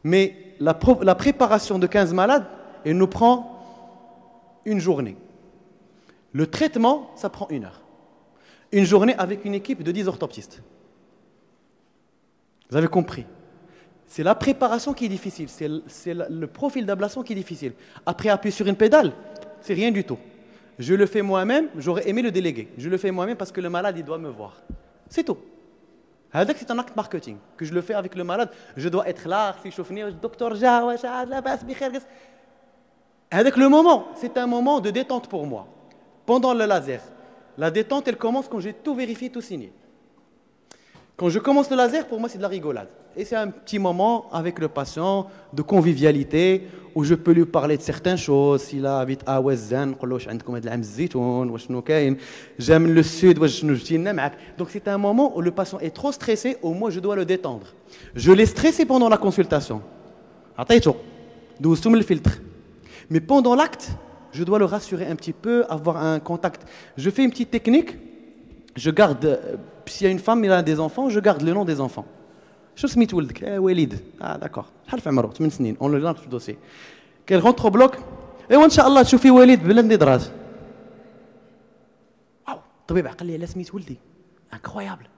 Mais la préparation de 15 malades, elle nous prend une journée. Le traitement, ça prend 1 heure. Une journée avec une équipe de 10 orthoptistes. Vous avez compris? C'est la préparation qui est difficile. C'est le profil d'ablation qui est difficile. Après, appuyer sur une pédale, c'est rien du tout. Je le fais moi-même, j'aurais aimé le déléguer. Je le fais moi-même parce que le malade, il doit me voir. C'est tout. C'est un acte marketing que je le fais avec le malade. Je dois être là, si je finis, docteur avec le moment, c'est un moment de détente pour moi. Pendant le laser, la détente, elle commence quand j'ai tout vérifié, tout signé. Quand je commence le laser, pour moi, c'est de la rigolade. Et c'est un petit moment avec le patient de convivialité où je peux lui parler de certaines choses. S'il habite à Ouazzane, j'aime le sud, donc c'est un moment où le patient est trop stressé, où moi je dois le détendre. Je l'ai stressé pendant la consultation. Le filtre. Mais pendant l'acte, je dois le rassurer un petit peu, avoir un contact. Je fais une petite technique. Je garde, s'il y a une femme et elle a des enfants, je garde le nom des enfants. شو سميت ولدك؟ وليد. d'accord. شحال في عمره؟ 8 سنين. On le garde في الدوسي. كي rentre au bloc. ايوا ان شاء الله تشوفي وليد بلا نضرات. واو، الطبيب عقل لي على سميت ولدي. incroyable.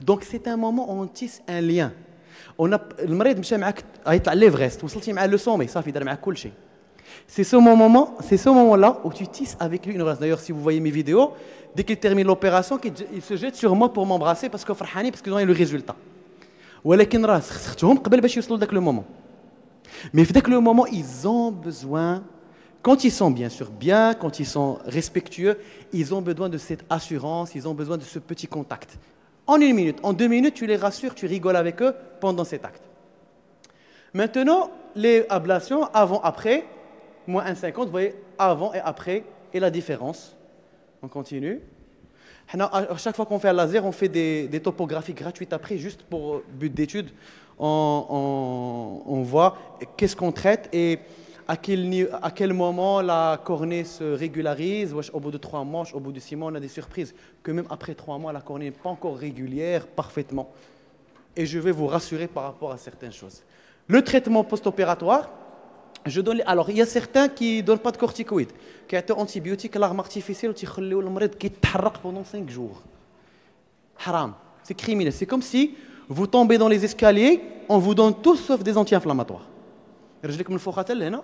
Donc c'est un moment où on tisse un lien. On a المريض مشى معك يطلع ليفرست، وصلتي معاه لو سومي، صافي دار معك كل شيء. C'est ce moment-là où tu tisses avec lui une relation. D'ailleurs, si vous voyez mes vidéos, dès qu'il termine l'opération, il se jette sur moi pour m'embrasser parce qu'ils ont eu le résultat. ولكن راه سختهم قبل باش يوصلوا لذاك le moment. Mais في ذاك le moment, ils ont besoin, quand ils sont bien sûr bien, quand ils sont respectueux, ils ont besoin de cette assurance, ils ont besoin de ce petit contact. En 1 minute, en 2 minutes, tu les rassures, tu rigoles avec eux pendant cet acte. Maintenant, les ablations avant-après, moins 1,50, vous voyez, avant et après, et la différence. On continue. À chaque fois qu'on fait un laser, on fait des topographies gratuites après, juste pour but d'étude. On voit qu'est-ce qu'on traite et à quel moment la cornée se régularise. Au bout de 3 mois, au bout de 6 mois, on a des surprises. Que même après 3 mois, la cornée n'est pas encore régulière parfaitement. Et je vais vous rassurer par rapport à certaines choses. Le traitement post-opératoire, alors, il y a certains qui ne donnent pas de corticoïdes, qui ont des antibiotiques, l'arme artificielle, qui laissent le malade qui travaille pendant 5 jours. Haram, c'est criminel. C'est comme si vous tombez dans les escaliers, on vous donne tout sauf des anti-inflammatoires. رجلك من فوق حتى لهنا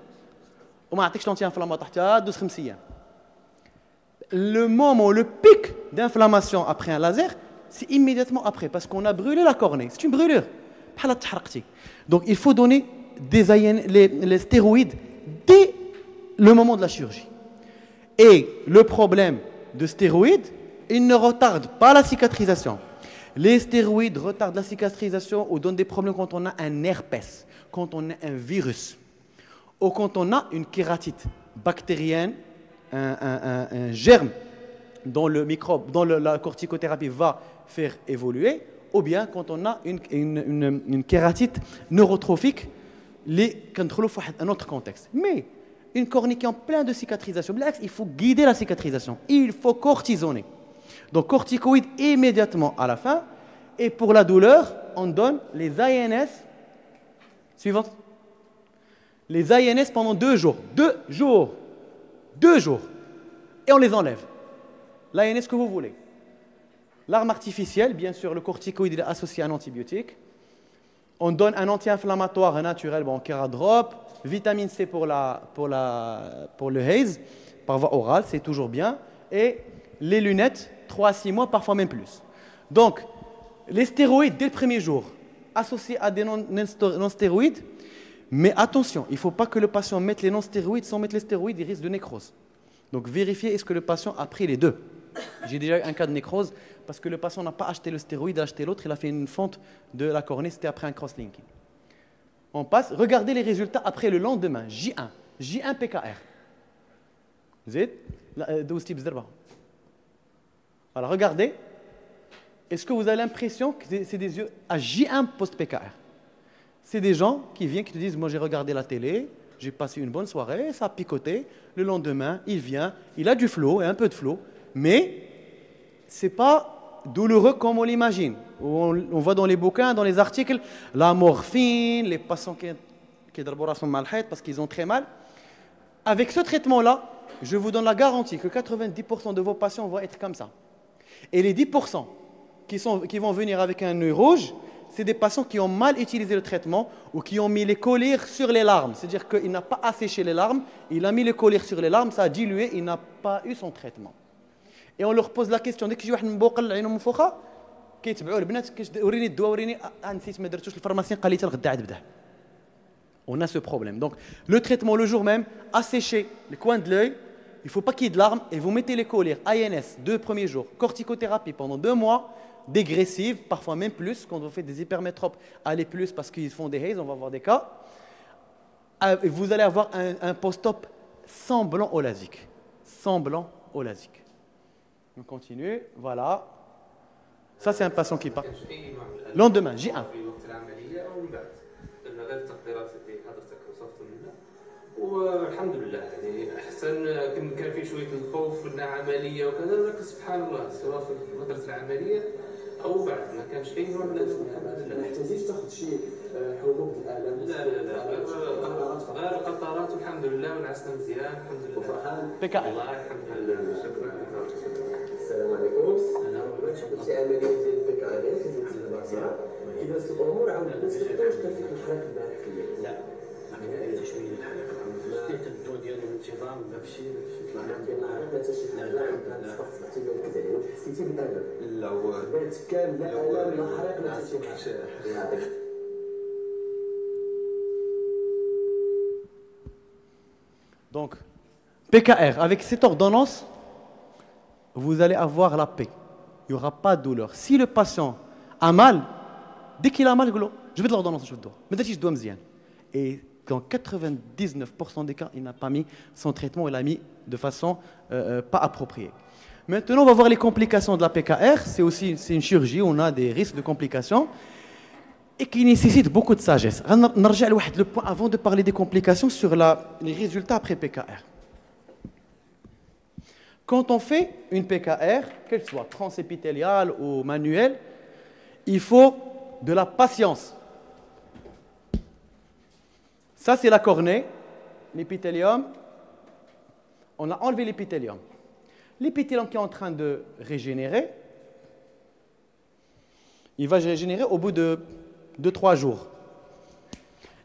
وما عطيكش l'anti-inflammatoire حتى دوز 5 أيام. Le moment, le pic d'inflammation après un laser, c'est immédiatement après, parce qu'on a brûlé la cornée. C'est une brûlure. Donc il faut donner les stéroïdes dès le moment de la chirurgie. Et le problème de stéroïdes, il ne retarde pas la cicatrisation. Les stéroïdes retardent la cicatrisation ou donnent des problèmes quand on a un herpès, quand on a un virus, ou quand on a une kératite bactérienne, un germe dont le microbe, dont la corticothérapie va faire évoluer, ou bien quand on a une kératite neurotrophique, un autre contexte. Mais une cornée qui est en plein de cicatrisation, il faut guider la cicatrisation, il faut cortisonner. Donc corticoïdes immédiatement à la fin, et pour la douleur, on donne les INS. Suivante. Les INS pendant 2 jours. 2 jours. 2 jours. Et on les enlève. L'INS que vous voulez. L'arme artificielle, bien sûr, le corticoïde il est associé à un antibiotique. On donne un anti-inflammatoire naturel, bon, Keradrop, vitamine C pour le haze, par voie orale, c'est toujours bien. Et les lunettes, 3 à 6 mois, parfois même plus. Donc, les stéroïdes dès le premier jour, associés à des non-stéroïdes, mais attention, il ne faut pas que le patient mette les non-stéroïdes sans mettre les stéroïdes, il risque de nécrose. Donc, vérifiez est-ce que le patient a pris les deux. J'ai déjà eu un cas de nécrose parce que le patient n'a pas acheté le stéroïde, il a acheté l'autre, il a fait une fente de la cornée, c'était après un cross-linking. On passe, regardez les résultats après le lendemain, J1, J1 PKR. زيد 12 types d'herbe. Alors regardez, est-ce que vous avez l'impression que c'est des yeux à J1 post-PKR? C'est des gens qui viennent, qui te disent, moi j'ai regardé la télé, j'ai passé une bonne soirée, ça a picoté, le lendemain, il vient, il a du flow et un peu de flow, mais ce n'est pas douloureux comme on l'imagine. On voit dans les bouquins, dans les articles, la morphine, les patients qui sont mal parce qu'ils ont très mal. Avec ce traitement-là, je vous donne la garantie que 90% de vos patients vont être comme ça. Et les 10% qui vont venir avec un œil rouge, c'est des patients qui ont mal utilisé le traitement ou qui ont mis les collyres sur les larmes. C'est-à-dire qu'il n'a pas asséché les larmes, il a mis les collyres sur les larmes, ça a dilué, il n'a pas eu son traitement. Et on leur pose la question, dès que je vois un boucle عينهم منفوخه كيتبعوا البنات وريني الدواء وريني نسيت ما درتوش الفارماسيين قال لي حتى الغدا عاد بدا. On a ce problème. Donc le traitement le jour même, assécher les coins de l'œil, il ne faut pas qu'il y ait de larmes et vous mettez les collyres INS 2 premiers jours, corticothérapie pendant 2 mois, dégressive, parfois même plus, quand on fait des hypermétropes, allez plus parce qu'ils font des hazes, on va avoir des cas. Vous allez avoir un post-op semblant au LASIK. Semblant au LASIK. On continue, voilà. Ça, c'est un patient qui part. Lendemain, J1. والحمد لله يعني احسن كان في شويه الخوف انها عمليه وكذا ولكن سبحان الله سواء في فتره العمليه او بعد ما كانش اي نوع من الحمد لله. ما تحتاجيش تاخذ شيء حبوب الالم؟ لا لا لا غير القطرات والحمد لله ونعسنا مزيان الحمد لله. وفرحان بك الله الحمد لله. شكرا. السلام عليكم. انا قلت عمليه ديال بك عليه في البصره كيفاش الامور عاود الناس كيفاش كان فيك الحرق البارح في الليل؟ لا ما كاين حتى شويه الحرق. شديت الضوء ديالو الانتظام داكشي ما كاين لا حتى شي حاجه لا حسيتي بالالم حسيتي بالالم لا هو بات كامل لا الم لا حرق لا حتى شي حاجه. Donc PKR avec cette ordonnance vous allez avoir la paix, il n'y aura pas de douleur. Si le patient a mal, dès qu'il a mal, je vais de l'ordonnance, je vais de doigt, mais je dois me dire. Et dans 99% des cas, il n'a pas mis son traitement, il l'a mis de façon pas appropriée. Maintenant, on va voir les complications de la PKR. C'est une chirurgie, on a des risques de complications et qui nécessite beaucoup de sagesse. Le point avant de parler des complications sur les résultats après PKR. Quand on fait une PKR, qu'elle soit transépithéliale ou manuelle, il faut de la patience. Ça, c'est la cornée, l'épithélium. On a enlevé l'épithélium. L'épithélium qui est en train de régénérer, il va régénérer au bout de 2-3 jours.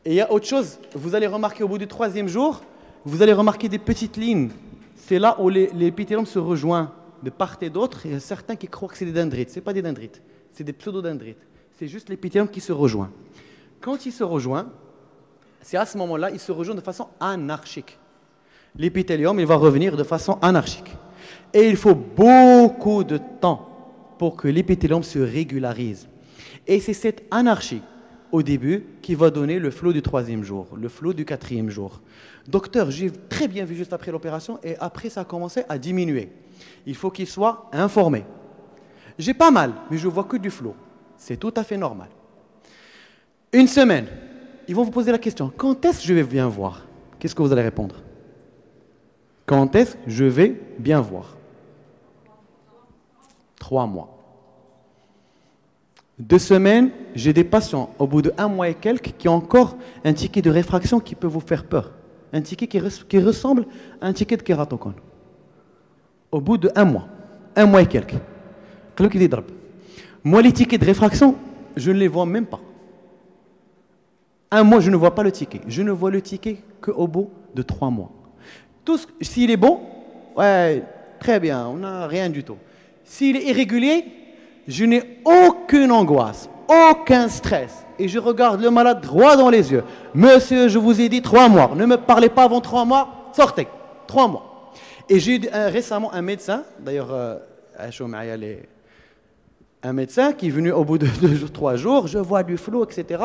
Et il y a autre chose, vous allez remarquer au bout du 3e jour, vous allez remarquer des petites lignes. C'est là où l'épithélium se rejoint de part et d'autre. Il y a certains qui croient que c'est des dendrites. Ce n'est pas des dendrites, c'est des pseudo-dendrites. C'est juste l'épithélium qui se rejoint. Quand il se rejoint, c'est à ce moment-là, il se rejoint de façon anarchique. L'épithélium, il va revenir de façon anarchique. Et il faut beaucoup de temps pour que l'épithélium se régularise. Et c'est cette anarchie, au début, qui va donner le flot du 3e jour, le flot du 4e jour. Docteur, j'ai très bien vu juste après l'opération, et après, ça a commencé à diminuer. Il faut qu'il soit informé. J'ai pas mal, mais je vois que du flot. C'est tout à fait normal. Une semaine, ils vont vous poser la question, quand est-ce que je vais bien voir? Qu'est-ce que vous allez répondre? Quand est-ce que je vais bien voir? 3 mois. 2 semaines, j'ai des patients, au bout de 1 mois et quelques, qui ont encore un ticket de réfraction qui peut vous faire peur. Un ticket qui ressemble à un ticket de kératocone. Au bout de 1 mois. 1 mois et quelques. Moi, les tickets de réfraction, je ne les vois même pas. 1 mois, je ne vois pas le ticket. Je ne vois le ticket qu'au bout de 3 mois. S'il est bon, ouais, très bien, on n'a rien du tout. S'il est irrégulier, je n'ai aucune angoisse, aucun stress. Et je regarde le malade droit dans les yeux. Monsieur, je vous ai dit 3 mois. Ne me parlez pas avant 3 mois. Sortez. 3 mois. Et j'ai eu récemment un médecin, d'ailleurs, un médecin qui est venu au bout de 3 jours. Je vois du flou, etc.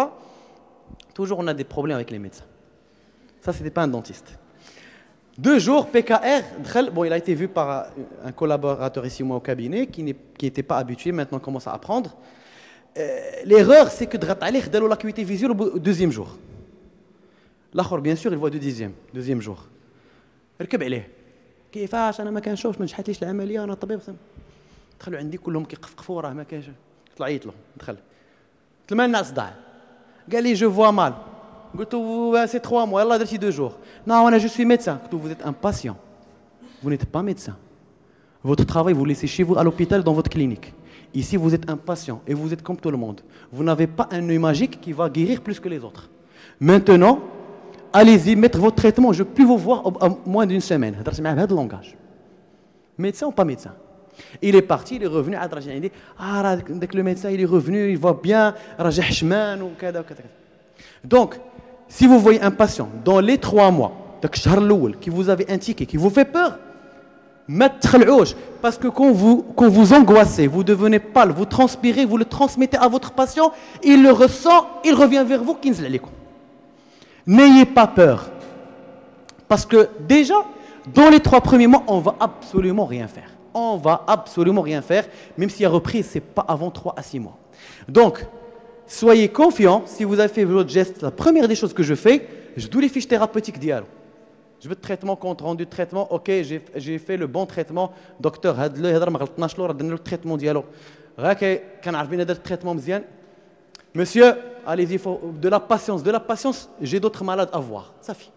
Toujours, on a des problèmes avec les médecins. Ça, ce n'était pas un dentiste. 2 jours, PKR, bon, il a été vu par un collaborateur ici, moi, au cabinet, qui n'était pas habitué, maintenant commence à apprendre. L'erreur, c'est que de l'acuité visuelle au 2e jour. L'autre, bien sûr, il voit du 2e jour. ركب عليه كيفاش انا ما كنشوفش ما نجحتليش العمليه انا طبيب دخلوا عندي كلهم كيقفقفوا راه ما كاينش طلع عيط له دخل قلت له مالنا صداع قال لي جو فوا مال قلت له سي 3 mois يلاه درتي 2 jours non انا je suis médecin قلت له vous êtes un patient vous n'êtes pas médecin votre travail vous laissez chez vous à l'hôpital dans votre clinique ici vous êtes un patient et vous êtes comme tout le monde vous n'avez pas un œil magique qui va guérir plus que les autres maintenant allez-y, mettre votre traitement, je ne peux plus vous voir en moins d'une semaine. C'est le langage. Médecin ou pas médecin? Il est parti, il est revenu. Il dit, dès que le médecin il est revenu, il voit bien, donc, si vous voyez un patient dans les 3 mois, qui vous avez un ticket, qui vous fait peur, parce que quand vous angoissez, vous devenez pâle, vous transpirez, vous le transmettez à votre patient, il le ressent, il revient vers vous, n'ayez pas peur. Parce que déjà, dans les 3 premiers mois, on ne va absolument rien faire. On ne va absolument rien faire, même si la reprise, ce n'est pas avant 3 à 6 mois. Donc, soyez confiants, si vous avez fait votre geste, la première des choses que je fais, je dois les fiches thérapeutiques d'IALO. Je veux le traitement, compte rendu de traitement, ok, j'ai fait le bon traitement, docteur, le traitement d'IALO. Monsieur, allez-y, il faut de la patience, j'ai d'autres malades à voir. Ça fait.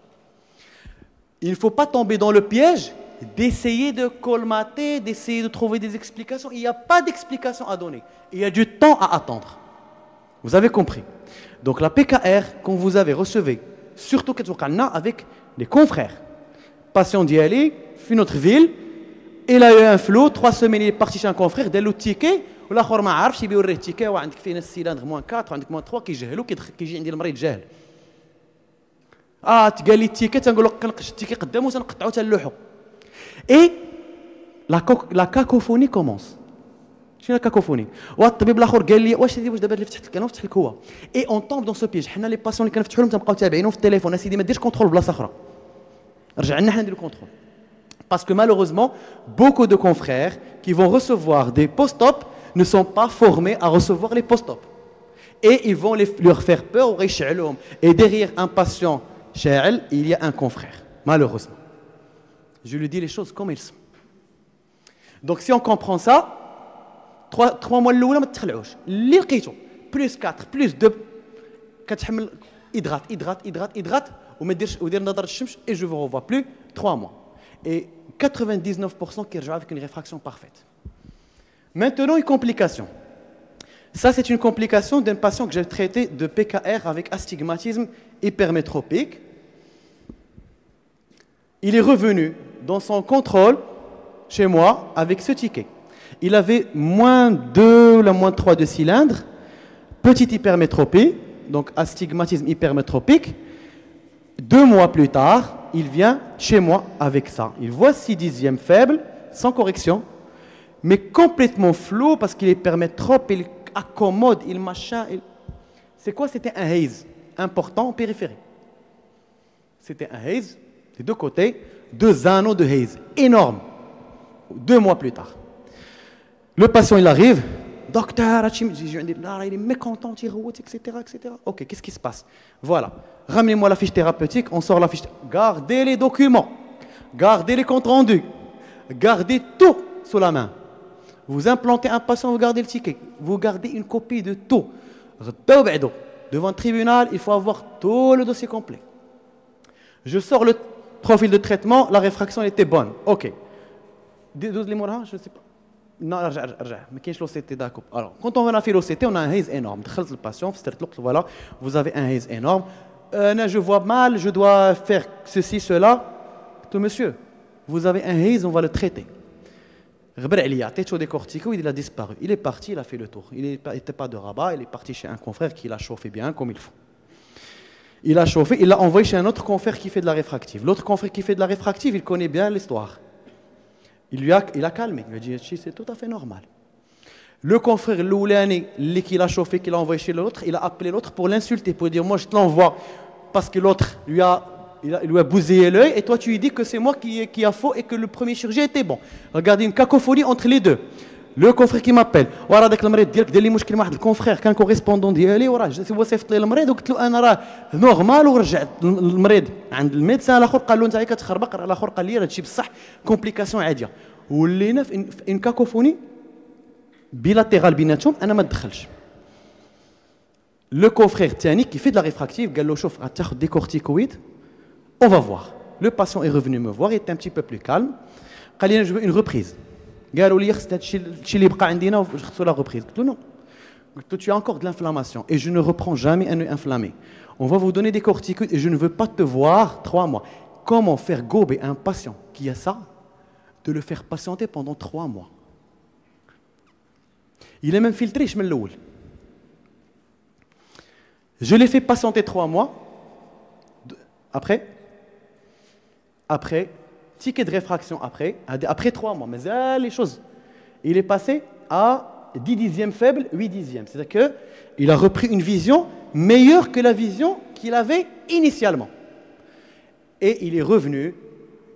Il ne faut pas tomber dans le piège d'essayer de colmater, d'essayer de trouver des explications. Il n'y a pas d'explication à donner. Il y a du temps à attendre. Vous avez compris. Donc la PKR, quand vous avez reçu, surtout avec les confrères, patient d'y aller, fait notre ville, il a eu un flot, 3 semaines il est parti chez un confrère, il a le ticket, والاخر ما عارفش يبيو الريه التيكي وعندك فينا السيلاندر موان 4 وعندك موان 3 كيجهلوا كيجي عندي المريض جاهل تقال لي التيكي تنقول له كنقش التيكي قدامه تنقطعو تنلوحو اي لا كاكوفوني كومونس شنو لا كاكوفوني والطبيب الاخر قال لي واش دابا اللي فتحت لك انا فتح لك هو اي اون طومب دون سو بيج حنا لي باسيون اللي كنفتحوا لهم تنبقاو تابعينهم في التليفون اسيدي ما ديرش كونترول بلاصه اخرى رجع لنا حنا نديرو كونترول. Parce que malheureusement, beaucoup de confrères qui vont recevoir des post-op ne sont pas formés à recevoir les post-op. Et ils vont leur faire peur. Et derrière un patient, il y a un confrère, malheureusement. Je lui dis les choses comme elles sont. Donc si on comprend ça, 3 mois الأولى ما تخلعوش. اللي لقيتو plus 4 plus 2 كتحمل hydrate وما ديرش ودير نظارة الشمس et je vous revois plus 3 mois. Et 99% qui rejoignent avec une réfraction parfaite. Maintenant, une complication. Ça, c'est une complication d'un patient que j'ai traité de PKR avec astigmatisme hypermétropique. Il est revenu dans son contrôle chez moi avec ce ticket. Il avait moins 2 ou moins 3 de cylindre, petite hypermétropie, donc astigmatisme hypermétropique. 2 mois plus tard, il vient chez moi avec ça. Il voit 6 dixièmes faibles, sans correction, mais complètement flou parce qu'il est hypermétrope, il accommode, il machin. C'est quoi? C'était un haze important en périphérie. C'était un haze, des deux côtés, 2 anneaux de haze, énorme. 2 mois plus tard. Le patient, il arrive, docteur, il est mécontent, etc., etc. Ok, qu'est-ce qui se passe? Voilà. Ramenez-moi la fiche thérapeutique, on sort la fiche. Gardez les documents, gardez les comptes rendus, gardez tout sous la main. Vous implantez un patient, vous gardez le ticket, vous gardez une copie de tout. Devant le tribunal, il faut avoir tout le dossier complet. Je sors le profil de traitement, la réfraction était bonne. Ok. 12 les mois, je ne sais pas. Non, mais qu'est-ce que l'OCT d'accord. Alors, quand on a fait l'OCT, on a un haze énorme. Le patient, voilà, vous avez un haze énorme. Je vois mal, je dois faire ceci, cela. Monsieur, vous avez un haze, on va le traiter. Il a disparu. Il est parti, il a fait le tour. Il n'était pas de Rabat, il est parti chez un confrère qui l'a chauffé bien comme il faut. Il a chauffé, il l'a envoyé chez un autre confrère qui fait de la réfractive. L'autre confrère qui fait de la réfractive, il connaît bien l'histoire. Il a calmé, il lui a dit c'est tout à fait normal. Le confrère Loulani, qui l'a chauffé, qui l'a envoyé chez l'autre, il a appelé l'autre pour l'insulter, pour dire moi je te l'envoie parce que l'autre lui a bousillé l'œil et toi tu lui dis que c'est moi qui a faux et que le premier chirurgien était bon. Regardez une cacophonie entre les deux. Le confrère qui m'appelle, ورا داك المريض ديالك دار لي مشكل مع واحد الكونفرير كان كوريسبوندون ديالي وراه هو صيفط لي المريض وقلت له انا راه نورمال ورجعت المريض عند الميدسان الاخر قال له انت كتخربق الاخر قال لي هادشي بصح كومبليكاسيون عاديه ولينا في ان كاكوفوني بيلاتيرال بيناتهم انا ما ندخلش. لو كونفرير الثاني كي في de la réfractive قال له شوف غتاخذ دي كورتيكويد on va voir. Le patient est revenu me voir, il était un petit peu plus calme. قال لي je veux une reprise. قالوا لي خص هادشي اللي بقى عندنا وخصو لا reprise. قلت له non. قلت له tu as encore de l'inflammation et je ne reprends jamais un œil inflammé. On va vous donner des corticoïdes et je ne veux pas te voir 3 mois. Comment faire gober un patient qui a ça, de le faire patienter pendant 3 mois? Il est même filtré, je me l'ouvre. Je l'ai fait patienter 3 mois. Après, ticket de réfraction après 3 mois. Mais les choses, il est passé à 10 dixièmes faibles, 8 dixièmes. C'est-à-dire qu'il a repris une vision meilleure que la vision qu'il avait initialement. Et il est revenu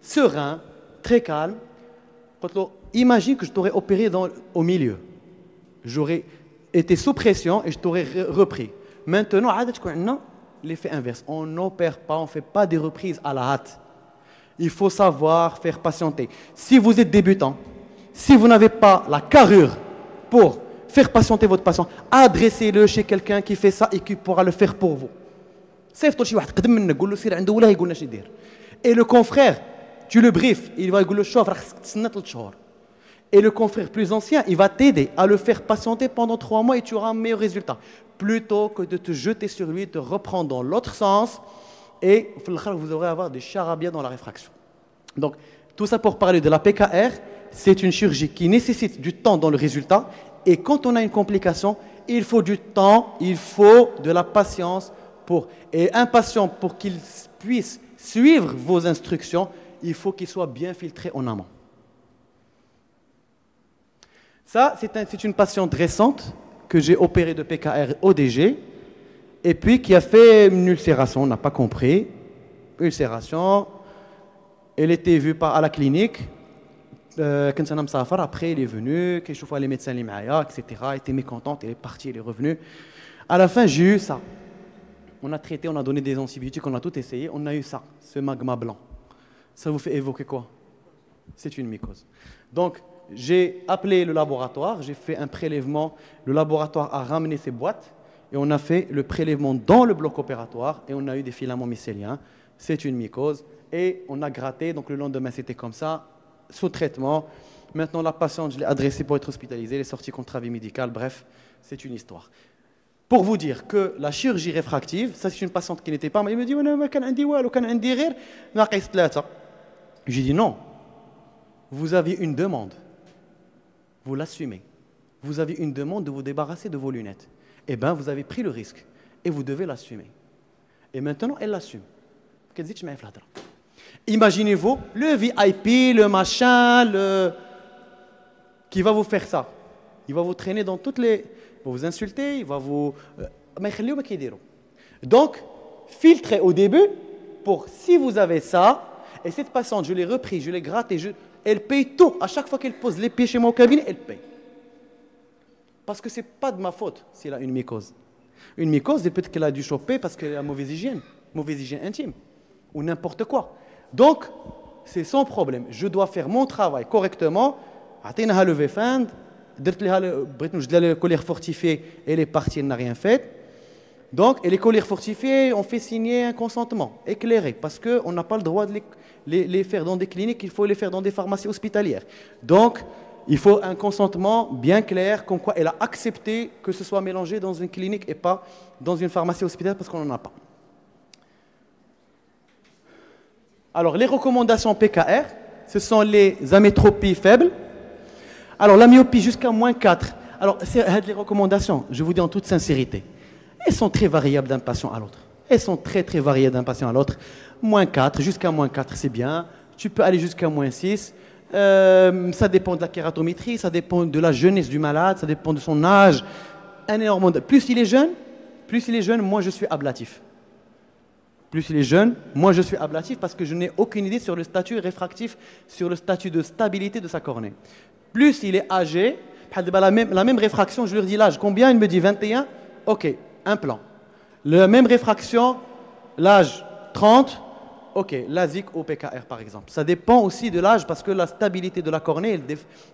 serein, très calme. Imagine que je t'aurais opéré au milieu. J'aurais été sous pression et je t'aurais repris. Maintenant, l'effet inverse. On n'opère pas, on ne fait pas des reprises à la hâte. Il faut savoir faire patienter. Si vous êtes débutant, si vous n'avez pas la carrure pour faire patienter votre patient, adressez-le chez quelqu'un qui fait ça et qui pourra le faire pour vous. Et le confrère, tu le briefes, il va dire et le confrère plus ancien, il va t'aider à le faire patienter pendant 3 mois et tu auras un meilleur résultat. Plutôt que de te jeter sur lui, te reprendre dans l'autre sens et vous aurez à avoir des charabia dans la réfraction. Donc, tout ça pour parler de la PKR, c'est une chirurgie qui nécessite du temps dans le résultat et quand on a une complication, il faut du temps, il faut de la patience et un patient pour qu'il puisse suivre vos instructions, il faut qu'il soit bien filtré en amont. Ça, c'est une patiente récente que j'ai opérée de PKR ODG et puis qui a fait une ulcération, on n'a pas compris. Ulcération, elle était vue à la clinique. Après, elle est venue, je vois les médecins, etc. Elle était mécontente, elle est partie, elle est revenue. À la fin, j'ai eu ça. On a traité, on a donné des antibiotiques, on a tout essayé, on a eu ça, ce magma blanc. Ça vous fait évoquer quoi? C'est une mycose. Donc, j'ai appelé le laboratoire, j'ai fait un prélèvement. Le laboratoire a ramené ses boîtes et on a fait le prélèvement dans le bloc opératoire et on a eu des filaments mycéliens. C'est une mycose et on a gratté. Donc le lendemain, c'était comme ça, sous traitement. Maintenant, la patiente, je l'ai adressée pour être hospitalisée. Elle est sortie contre avis médical. Bref, c'est une histoire. Pour vous dire que la chirurgie réfractive, ça c'est une patiente qui n'était pas. Elle me dit, j'ai dit non. vous avez une demande, vous l'assumez. Vous avez une demande de vous débarrasser de vos lunettes. Eh bien, vous avez pris le risque et vous devez l'assumer. Et maintenant, elle l'assume. Imaginez-vous le VIP, le machin, qui va vous faire ça. Il va vous traîner dans toutes les... Il va vous insulter, il va vous... Donc, filtrez au début pour si vous avez ça, et cette patiente, je l'ai repris, je l'ai gratté, elle paye tout. À chaque fois qu'elle pose les pieds chez moi au cabinet, elle paye. Parce que ce n'est pas de ma faute s'il a une mycose. Une mycose, peut-être qu'elle a dû choper parce qu'elle a mauvaise hygiène intime, ou n'importe quoi. Donc, c'est son problème. Je dois faire mon travail correctement. عطيناها le VFand, درت لها بغيت نوجد لها le collier fortifié, elle est partie, elle n'a rien fait. Donc, et les colliers fortifiés, on fait signer un consentement éclairé parce qu'on n'a pas le droit de les faire dans des cliniques, il faut les faire dans des pharmacies hospitalières. Donc, il faut un consentement bien clair, comme quoi elle a accepté que ce soit mélangé dans une clinique et pas dans une pharmacie hospitalière parce qu'on n'en a pas. Alors, les recommandations PKR, ce sont les amétropies faibles. Alors, la myopie jusqu'à moins 4. Alors, c'est les recommandations, je vous dis en toute sincérité. Elles sont très variables d'un patient à l'autre. Elles sont très, très variées d'un patient à l'autre. Moins 4, jusqu'à moins 4, c'est bien. Tu peux aller jusqu'à moins 6. Ça dépend de la kératométrie, ça dépend de la jeunesse du malade, ça dépend de son âge. Plus il est jeune, moi je suis ablatif. Plus il est jeune, moi je suis ablatif parce que je n'ai aucune idée sur le statut réfractif, sur le statut de stabilité de sa cornée. Plus il est âgé, la même réfraction, je lui dis l'âge. Combien? Il me dit 21. Ok, implant. La même réfraction, l'âge 30. Ok, LASIK ou PKR par exemple. Ça dépend aussi de l'âge parce que la stabilité de la cornée,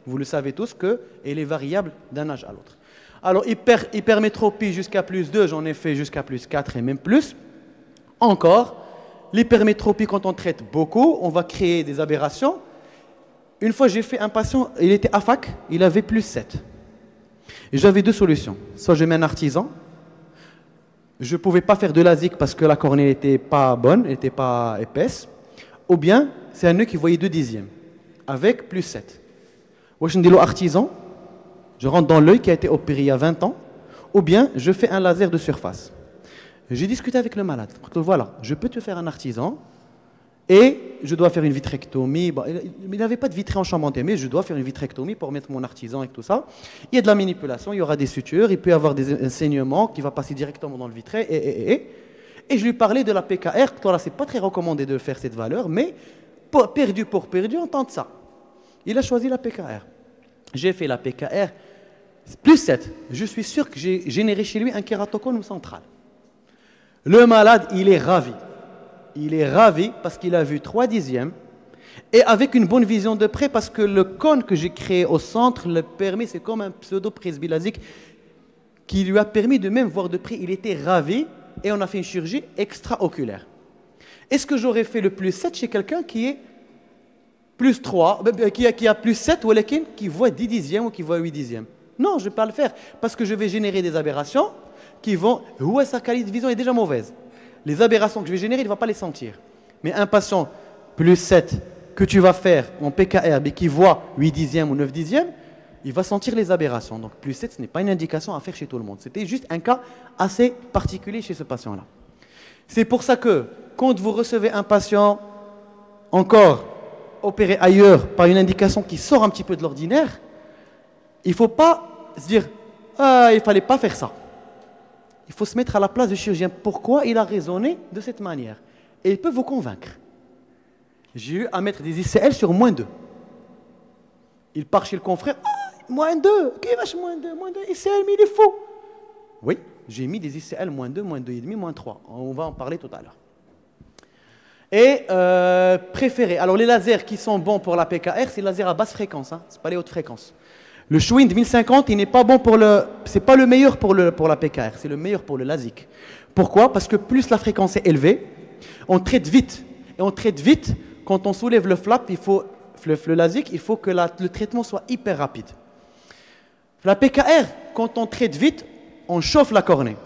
vous le savez tous, qu'elle est variable d'un âge à l'autre. Alors, hypermétropie jusqu'à plus 2, j'en ai fait jusqu'à plus 4 et même plus. Encore, l'hypermétropie, quand on traite beaucoup, on va créer des aberrations. Une fois, j'ai fait un patient, il était AFAC, il avait plus 7. Et j'avais deux solutions. Soit je mets un artisan, je ne pouvais pas faire de LASIK parce que la cornée n'était pas bonne, elle n'était pas épaisse. Ou bien, c'est un œil qui voyait 2/10, avec plus 7. Ou je dis artisan, je rentre dans l'œil qui a été opéré il y a 20 ans. Ou bien, je fais un laser de surface. J'ai discuté avec le malade. Voilà, je peux te faire un artisan et je dois faire une vitrectomie. Bon, il n'avait pas de vitrée enchantée, mais je dois faire une vitrectomie pour mettre mon artisan et tout ça. Il y a de la manipulation, il y aura des sutures, il peut y avoir des saignements qui vont passer directement dans le vitré. Et je lui parlais de la PKR. Toi, là, ce n'est pas très recommandé de faire cette valeur, mais perdu pour perdu, on tente ça. Il a choisi la PKR. J'ai fait la PKR plus 7. Je suis sûr que j'ai généré chez lui un kératocone central. Le malade, il est ravi. Il est ravi parce qu'il a vu 3/10 et avec une bonne vision de près parce que le cône que j'ai créé au centre le permet, c'est comme un pseudo-presbylasik qui lui a permis de même voir de près. Il était ravi et on a fait une chirurgie extraoculaire. Est-ce que j'aurais fait le plus 7 chez quelqu'un qui est plus 3, qui a plus 7 ou qui voit 10/10 ou qui voit 8/10? Non, je ne vais pas le faire parce que je vais générer des aberrations qui vont... Sa qualité de vision est déjà mauvaise. Les aberrations que je vais générer, il ne va pas les sentir. Mais un patient plus 7 que tu vas faire en PKR mais qui voit 8/10 ou 9/10, il va sentir les aberrations. Donc plus 7, ce n'est pas une indication à faire chez tout le monde. C'était juste un cas assez particulier chez ce patient-là. C'est pour ça que quand vous recevez un patient encore opéré ailleurs par une indication qui sort un petit peu de l'ordinaire, il ne faut pas se dire « Ah, il ne fallait pas faire ça ». Il faut se mettre à la place du chirurgien. Pourquoi il a raisonné de cette manière? Et il peut vous convaincre. J'ai eu à mettre des ICL sur -2. Il part chez le confrère. Ah, -2, qui vache -2, ICL, mais il est faux. Oui, j'ai mis des ICL -2, -2,5, -3. On va en parler tout à l'heure. Et préféré. Alors les lasers qui sont bons pour la PKR, c'est les lasers à basse fréquence, hein, ce n'est pas les hautes fréquences. Le Schwind 1050, il n'est pas bon pour c'est pas le meilleur pour la PKR, c'est le meilleur pour le LASIK. Pourquoi? Parce que plus la fréquence est élevée, on traite vite. Et on traite vite, quand on soulève le flap, le LASIK, il faut que le traitement soit hyper rapide. La PKR, quand on traite vite, on chauffe la cornée.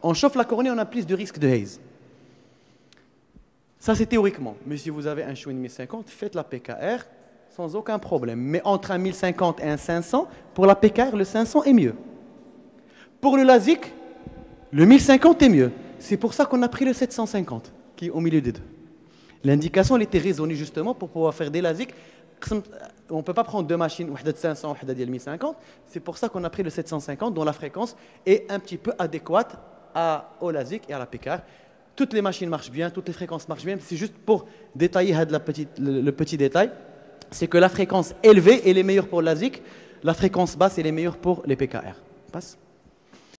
On chauffe la cornée, on a plus de risque de haze. Ça, c'est théoriquement. Mais si vous avez un Schwind 1050, faites la PKR, sans aucun problème. Mais entre un 1050 et un 500, pour la PKR, le 500 est mieux. Pour le LASIK, le 1050 est mieux. C'est pour ça qu'on a pris le 750, qui est au milieu des deux. L'indication, elle était raisonnée justement pour pouvoir faire des LASIK. On ne peut pas prendre deux machines, une de 500 et une de 1050. C'est pour ça qu'on a pris le 750, dont la fréquence est un petit peu adéquate au LASIK et à la PKR. Toutes les machines marchent bien, toutes les fréquences marchent bien. C'est juste pour détailler le petit détail, c'est que la fréquence élevée elle est meilleure pour le LASIK, la fréquence basse elle est meilleure pour les PKR. Passe.